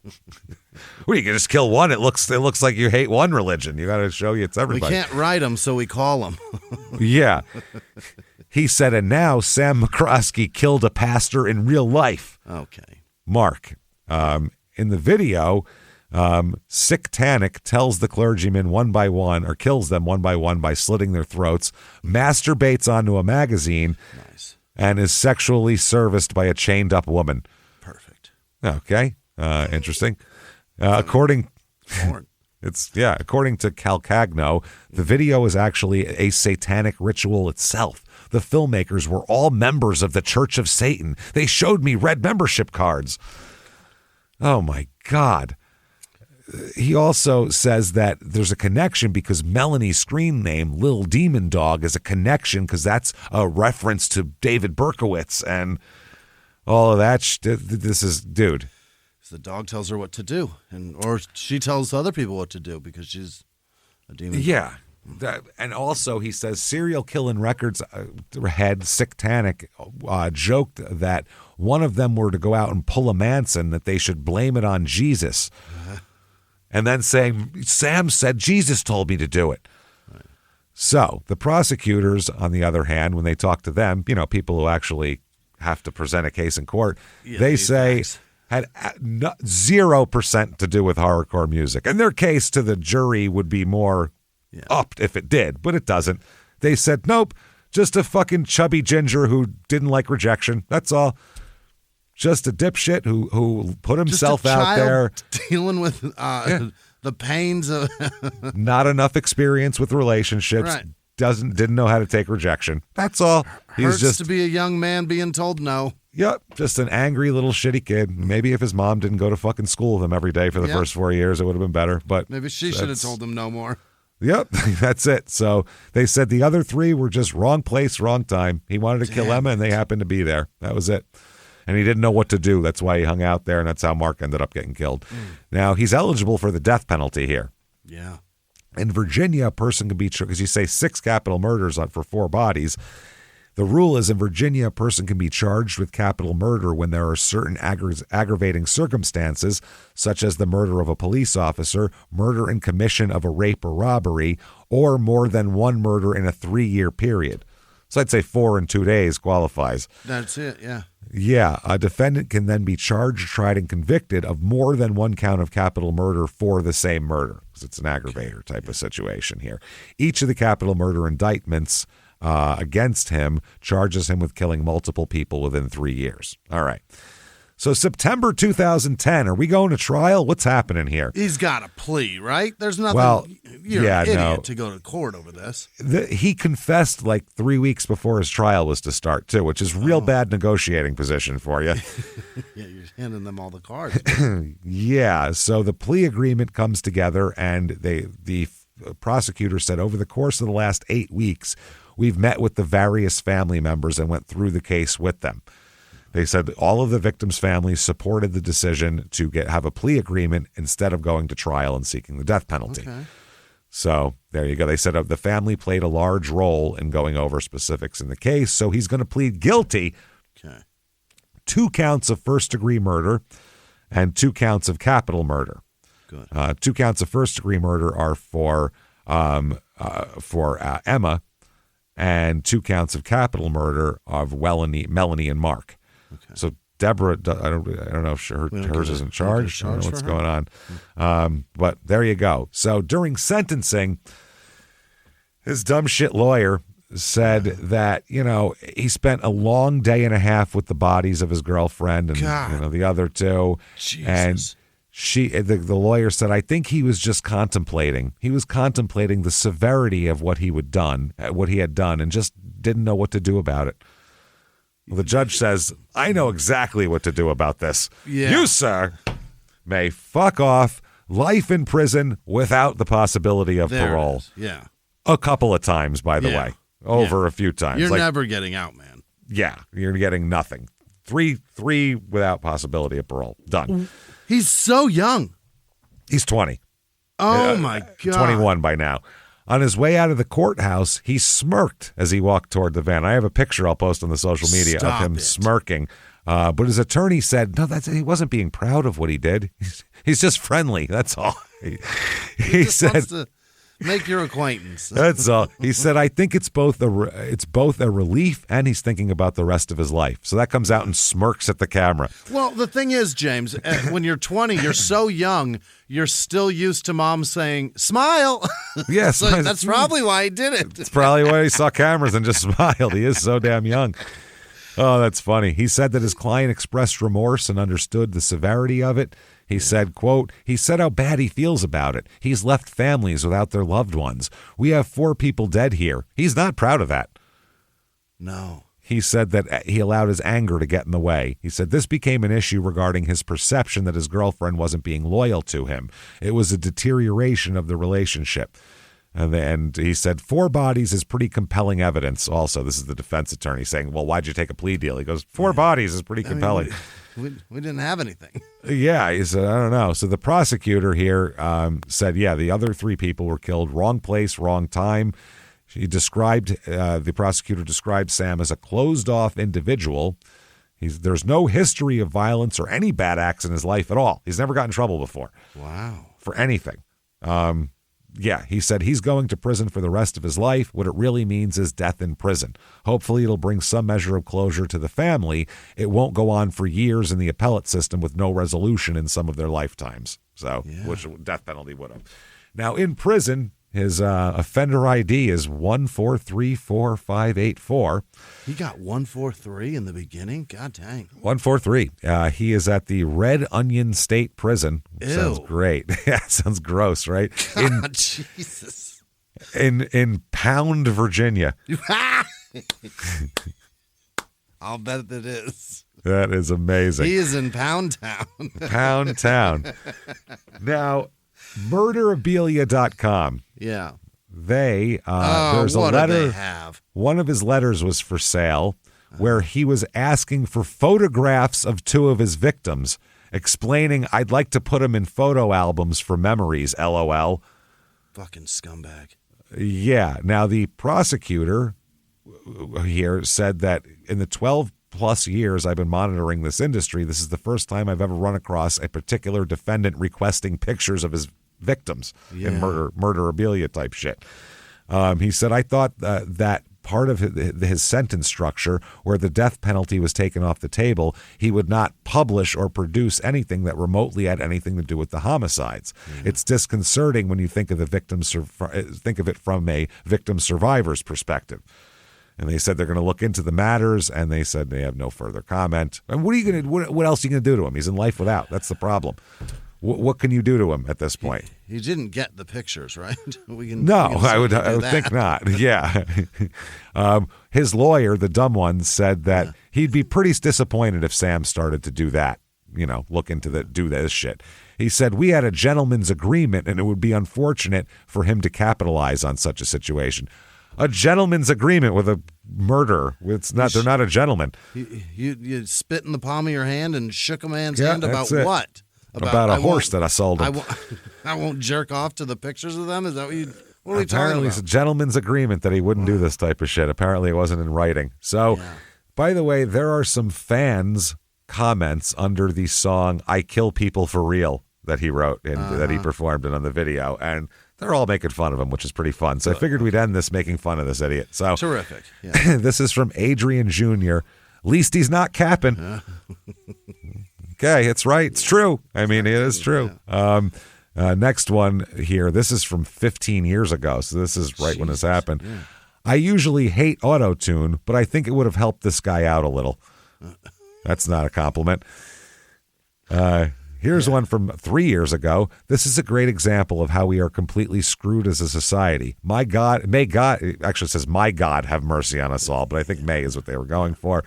Speaker 1: Well, you can just kill one. It looks like you hate one religion. You got to show you it's everybody.
Speaker 2: We can't write them, so we call them.
Speaker 1: Yeah. He said, and now Sam McCroskey killed a pastor in real life.
Speaker 2: Okay.
Speaker 1: Mark, in the video, Sick Tannic tells the clergymen one by one, or kills them one by slitting their throats, masturbates onto a magazine,
Speaker 2: Nice.
Speaker 1: and is sexually serviced by a chained up woman.
Speaker 2: Perfect.
Speaker 1: Okay. Interesting. According to Calcagno, the video is actually a satanic ritual itself. The filmmakers were all members of the Church of Satan. They showed me red membership cards. Oh my God. He also says that there's a connection because Melanie's screen name, Lil Demon Dog, is a connection because that's a reference to David Berkowitz and all of that. This is, dude.
Speaker 2: The dog tells her what to do, or she tells other people what to do because she's a demon.
Speaker 1: Yeah. And also he says Serial Killing Records head Sick Tannic joked that one of them were to go out and pull a Manson, that they should blame it on Jesus. And then saying, Sam said Jesus told me to do it. Right. So the prosecutors, on the other hand, when they talk to them, people who actually have to present a case in court, they say facts. Had 0% to do with horrorcore music. And their case to the jury would be more upped if it did, but it doesn't. They said, nope, just a fucking chubby ginger who didn't like rejection. That's all. Just a dipshit who put himself out there.
Speaker 2: Dealing with the pains of...
Speaker 1: Not enough experience with relationships.
Speaker 2: Right.
Speaker 1: Didn't know how to take rejection. That's all.
Speaker 2: Hurts just to be a young man being told no.
Speaker 1: Yep, just an angry little shitty kid. Maybe if his mom didn't go to fucking school with him every day for the first 4 years, it would have been better. But
Speaker 2: maybe she should have told him no more.
Speaker 1: Yep, that's it. So they said the other three were just wrong place, wrong time. He wanted to kill Emma, and they happened to be there. That was it. And he didn't know what to do. That's why he hung out there, and that's how Mark ended up getting killed. Now, he's eligible for the death penalty here.
Speaker 2: Yeah.
Speaker 1: In Virginia, a person can be, because you say 6 capital murders for 4 bodies. The rule is in Virginia, a person can be charged with capital murder when there are certain aggravating circumstances, such as the murder of a police officer, murder in commission of a rape or robbery, or more than one murder in a 3-year period. So I'd say 4 in 2 days qualifies.
Speaker 2: That's it, yeah.
Speaker 1: Yeah, a defendant can then be charged, tried, and convicted of more than one count of capital murder for the same murder, because it's an aggravator type of situation here. Each of the capital murder indictments against him charges him with killing multiple people within 3 years. All right. So September 2010, are we going to trial? What's happening here?
Speaker 2: He's got a plea, right? There's nothing.
Speaker 1: Well,
Speaker 2: you're an idiot to go to court over this.
Speaker 1: He confessed like 3 weeks before his trial was to start, too, which is real bad negotiating position for you.
Speaker 2: Yeah, you're handing them all the cards.
Speaker 1: Yeah, so the plea agreement comes together, and the prosecutor said over the course of the last 8 weeks, we've met with the various family members and went through the case with them. They said all of the victims' families supported the decision to have a plea agreement instead of going to trial and seeking the death penalty.
Speaker 2: Okay.
Speaker 1: So there you go. They said the family played a large role in going over specifics in the case, so he's going to plead guilty.
Speaker 2: Okay.
Speaker 1: 2 counts of first-degree murder and 2 counts of capital murder.
Speaker 2: Good.
Speaker 1: 2 counts of first-degree murder are for Emma, and 2 counts of capital murder of Melanie and Mark.
Speaker 2: Okay.
Speaker 1: So Deborah, I don't know if hers isn't charged. I don't know what's going on. But there you go. So during sentencing, his dumb shit lawyer said that, he spent a long day and a half with the bodies of his girlfriend and the other 2.
Speaker 2: Jesus.
Speaker 1: And the lawyer said, I think he was just contemplating. He was contemplating the severity of what he had done, and just didn't know what to do about it. Well, the judge says, I know exactly what to do about this.
Speaker 2: Yeah.
Speaker 1: You, sir, may fuck off, life in prison without the possibility of parole.
Speaker 2: Yeah.
Speaker 1: A couple of times, by the way. Over a few times.
Speaker 2: You're never getting out, man.
Speaker 1: Yeah, you're getting nothing. Three without possibility of parole. Done.
Speaker 2: He's so young.
Speaker 1: He's 20.
Speaker 2: Oh, my God.
Speaker 1: 21 by now. On his way out of the courthouse, he smirked as he walked toward the van. I have a picture I'll post on the social media of him smirking. But his attorney said, no, he wasn't being proud of what he did. He's just friendly. That's all. He said,
Speaker 2: wants to make your acquaintance.
Speaker 1: That's all. He said, I think it's both a relief, and he's thinking about the rest of his life. So that comes out and smirks at the camera.
Speaker 2: Well, the thing is, James, when you're 20, you're so young, you're still used to mom saying, smile.
Speaker 1: Yes.
Speaker 2: So that's probably why he did it.
Speaker 1: It's probably why he saw cameras and just smiled. He is so damn young. Oh, that's funny. He said that his client expressed remorse and understood the severity of it. He said, quote, he said how bad he feels about it. He's left families without their loved ones. We have 4 people dead here. He's not proud of that.
Speaker 2: No.
Speaker 1: He said that he allowed his anger to get in the way. He said this became an issue regarding his perception that his girlfriend wasn't being loyal to him. It was a deterioration of the relationship. And he said 4 bodies is pretty compelling evidence also. This is the defense attorney saying, well, why'd you take a plea deal? He goes, 4 bodies is pretty compelling.
Speaker 2: We didn't have anything.
Speaker 1: Yeah, he said, I don't know. So the prosecutor here said, yeah, the other 3 people were killed. Wrong place, wrong time. The prosecutor described Sam as a closed-off individual. There's no history of violence or any bad acts in his life at all. He's never gotten in trouble before.
Speaker 2: Wow.
Speaker 1: For anything. Yeah, he said he's going to prison for the rest of his life. What it really means is death in prison. Hopefully it'll bring some measure of closure to the family. It won't go on for years in the appellate system with no resolution in some of their lifetimes. Which death penalty would have. Now, in prison, his offender ID is 1434584.
Speaker 2: He got 143 in the beginning? God dang.
Speaker 1: 143. He is at the Red Onion State Prison. Sounds great. Yeah, sounds gross, right?
Speaker 2: God, Jesus.
Speaker 1: In Pound, Virginia.
Speaker 2: I'll bet it is.
Speaker 1: That is amazing.
Speaker 2: He is in Pound Town.
Speaker 1: Pound Town. Now, murderabilia.com.
Speaker 2: Yeah.
Speaker 1: There's a letter.
Speaker 2: Do they have?
Speaker 1: One of his letters was for sale where he was asking for photographs of 2 of his victims, explaining, I'd like to put them in photo albums for memories, LOL.
Speaker 2: Fucking scumbag.
Speaker 1: Yeah. Now, the prosecutor here said that in the 12-plus years I've been monitoring this industry, this is the first time I've ever run across a particular defendant requesting pictures of his victims in murderabilia type shit. He said, I thought that part of his sentence structure where the death penalty was taken off the table, he would not publish or produce anything that remotely had anything to do with the homicides. It's disconcerting when you think of it from a victim survivor's perspective. And they said they're going to look into the matters, and they said they have no further comment. And what else are you going to do to him? He's in life without. That's the problem. What can you do to him at this point?
Speaker 2: He didn't get the pictures, right?
Speaker 1: I would think not. Yeah. His lawyer, the dumb one, said that he'd be pretty disappointed if Sam started to do that. Look into do this shit. He said, we had a gentleman's agreement, and it would be unfortunate for him to capitalize on such a situation. A gentleman's agreement with a murderer. They're not a gentleman.
Speaker 2: You spit in the palm of your hand and shook a man's hand about what?
Speaker 1: About a horse that I sold him.
Speaker 2: I won't jerk off to the pictures of them? Is that what are we talking about?
Speaker 1: Apparently it's a gentleman's agreement that he wouldn't do this type of shit. Apparently it wasn't in writing. So, by the way, there are some fans' comments under the song I Kill People for Real that he wrote and that he performed it on the video. And they're all making fun of him, which is pretty fun. So I figured we'd end this making fun of this idiot. So
Speaker 2: terrific. Yeah.
Speaker 1: This is from Adrian Jr. Least he's not capping. Okay, it's right. It's true. I mean, it is true. Next one here. This is from 15 years ago. So this is right when this happened. Yeah. I usually hate auto-tune, but I think it would have helped this guy out a little. That's not a compliment. Here's one from 3 years ago. This is a great example of how we are completely screwed as a society. My God, it actually says, my God, have mercy on us all, but I think may is what they were going for.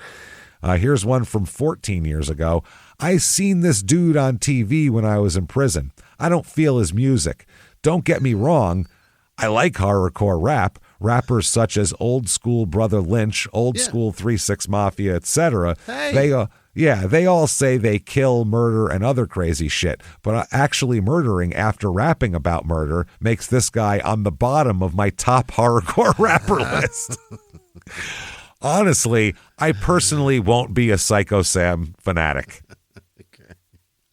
Speaker 1: Here's one from 14 years ago. I seen this dude on TV when I was in prison. I don't feel his music. Don't get me wrong. I like horrorcore rap. Rappers such as Old School Brother Lynch, Old School 3-6 Mafia, etc.
Speaker 2: Hey.
Speaker 1: They all say they kill, murder, and other crazy shit. But actually murdering after rapping about murder makes this guy on the bottom of my top horrorcore rapper list. Honestly, I personally won't be a Psycho Sam fanatic.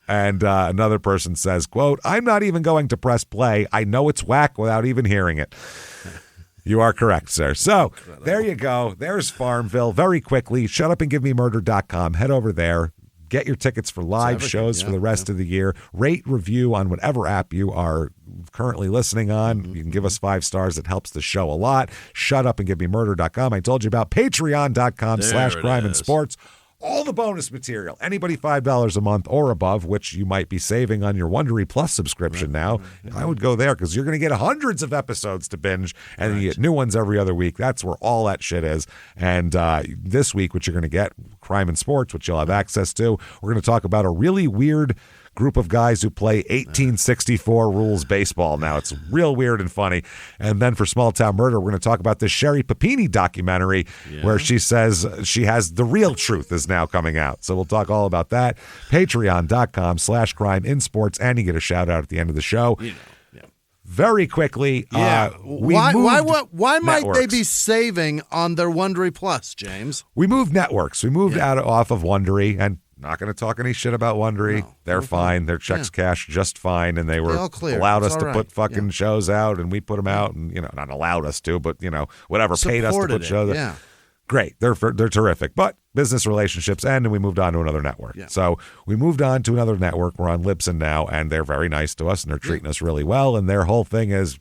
Speaker 1: And another person says, quote, I'm not even going to press play. I know it's whack without even hearing it. You are correct, sir. So there you go. There's Farmville. Very quickly, shutupandgivememurder.com. Head over there. Get your tickets for live shows for the rest of the year. Rate, review on whatever app you are currently listening on. You can give us 5 stars. It helps the show a lot. Shutupandgivememurder.com. I told you about patreon.com/crime and sports. All the bonus material, anybody $5 a month or above, which you might be saving on your Wondery Plus subscription now, I would go there because you're going to get hundreds of episodes to binge and you get new ones every other week. That's where all that shit is. And this week, what you're going to get, Crime and Sports, which you'll have access to, we're going to talk about a really weird group of guys who play 1864 rules baseball now. It's real weird and funny. And then for Small Town Murder, we're going to talk about this Sherry Papini documentary where she says she has the real truth is now coming out. So we'll talk all about that. Patreon.com/crime in sports. And you get a shout out at the end of the show. Very quickly,
Speaker 2: why might they be saving on their Wondery Plus, James?
Speaker 1: We moved networks. We moved off of Wondery, and not going to talk any shit about Wondery. No, they're fine. Their checks cashed just fine, and they were allowed us to put fucking shows out, and we put them out, and not allowed us to, but whatever, paid us to put shows out. Yeah. Great. They're terrific. But business relationships end, and we moved on to another network. Yeah. So we moved on to another network. We're on Libsyn now, and they're very nice to us, and they're treating us really well. And their whole thing is,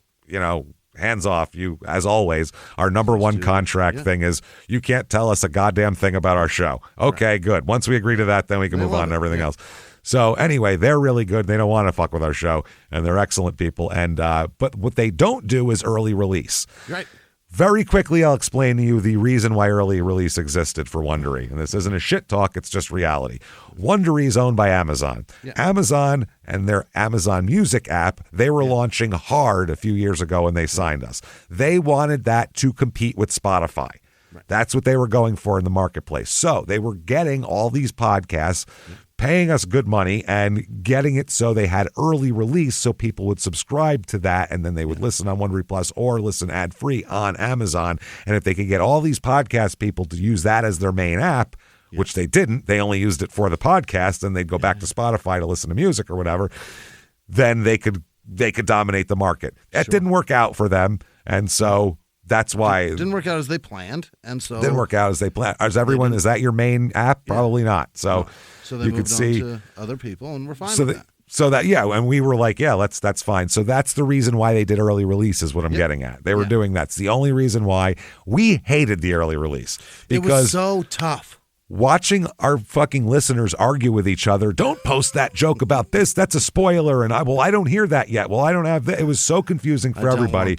Speaker 1: hands off. You, as always, our number one contract thing is you can't tell us a goddamn thing about our show. Okay, good. Once we agree to that, then we can move on to everything else. So anyway, they're really good. They don't want to fuck with our show, and they're excellent people. And but what they don't do is early release.
Speaker 2: Right.
Speaker 1: Very quickly, I'll explain to you the reason why early release existed for Wondery. And this isn't a shit talk, it's just reality. Wondery is owned by Amazon. Yeah. Amazon and their Amazon Music app, they were launching hard a few years ago when they signed us. They wanted that to compete with Spotify. Right. That's what they were going for in the marketplace. So they were getting all these podcasts, paying us good money and getting it so they had early release so people would subscribe to that and then they would listen on Wondery Plus or listen ad-free on Amazon. And if they could get all these podcast people to use that as their main app, which they didn't, they only used it for the podcast and they'd go back to Spotify to listen to music or whatever, then they could dominate the market. That didn't work out for them. And so that's why
Speaker 2: it didn't work out as they planned. And so
Speaker 1: didn't work out as they planned. Is that your main app? Probably not. So
Speaker 2: they moved on to other people, and we're fine with that.
Speaker 1: So that, and we were like, that's fine. So that's the reason why they did early release is what I'm getting at. They were doing that. It's the only reason why we hated the early release. Because
Speaker 2: it was so tough.
Speaker 1: Watching our fucking listeners argue with each other, don't post that joke about this, that's a spoiler, and I don't hear that yet. Well, I don't have that. It was so confusing for everybody.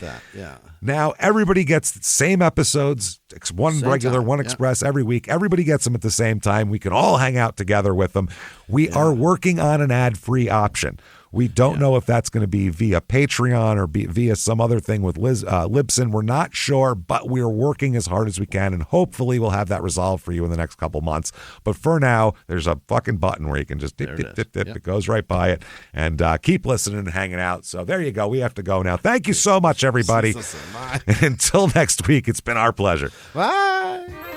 Speaker 1: Now everybody gets the same episodes, one same regular, time. One express every week. Everybody gets them at the same time. We can all hang out together with them. We are working on an ad-free option. We don't know if that's going to be via Patreon or via some other thing with Libsyn. We're not sure, but we're working as hard as we can, and hopefully we'll have that resolved for you in the next couple months. But for now, there's a fucking button where you can just dip. It goes right by it, and keep listening and hanging out. So there you go. We have to go now. Thank you so much, everybody. Until next week, it's been our pleasure.
Speaker 2: Bye.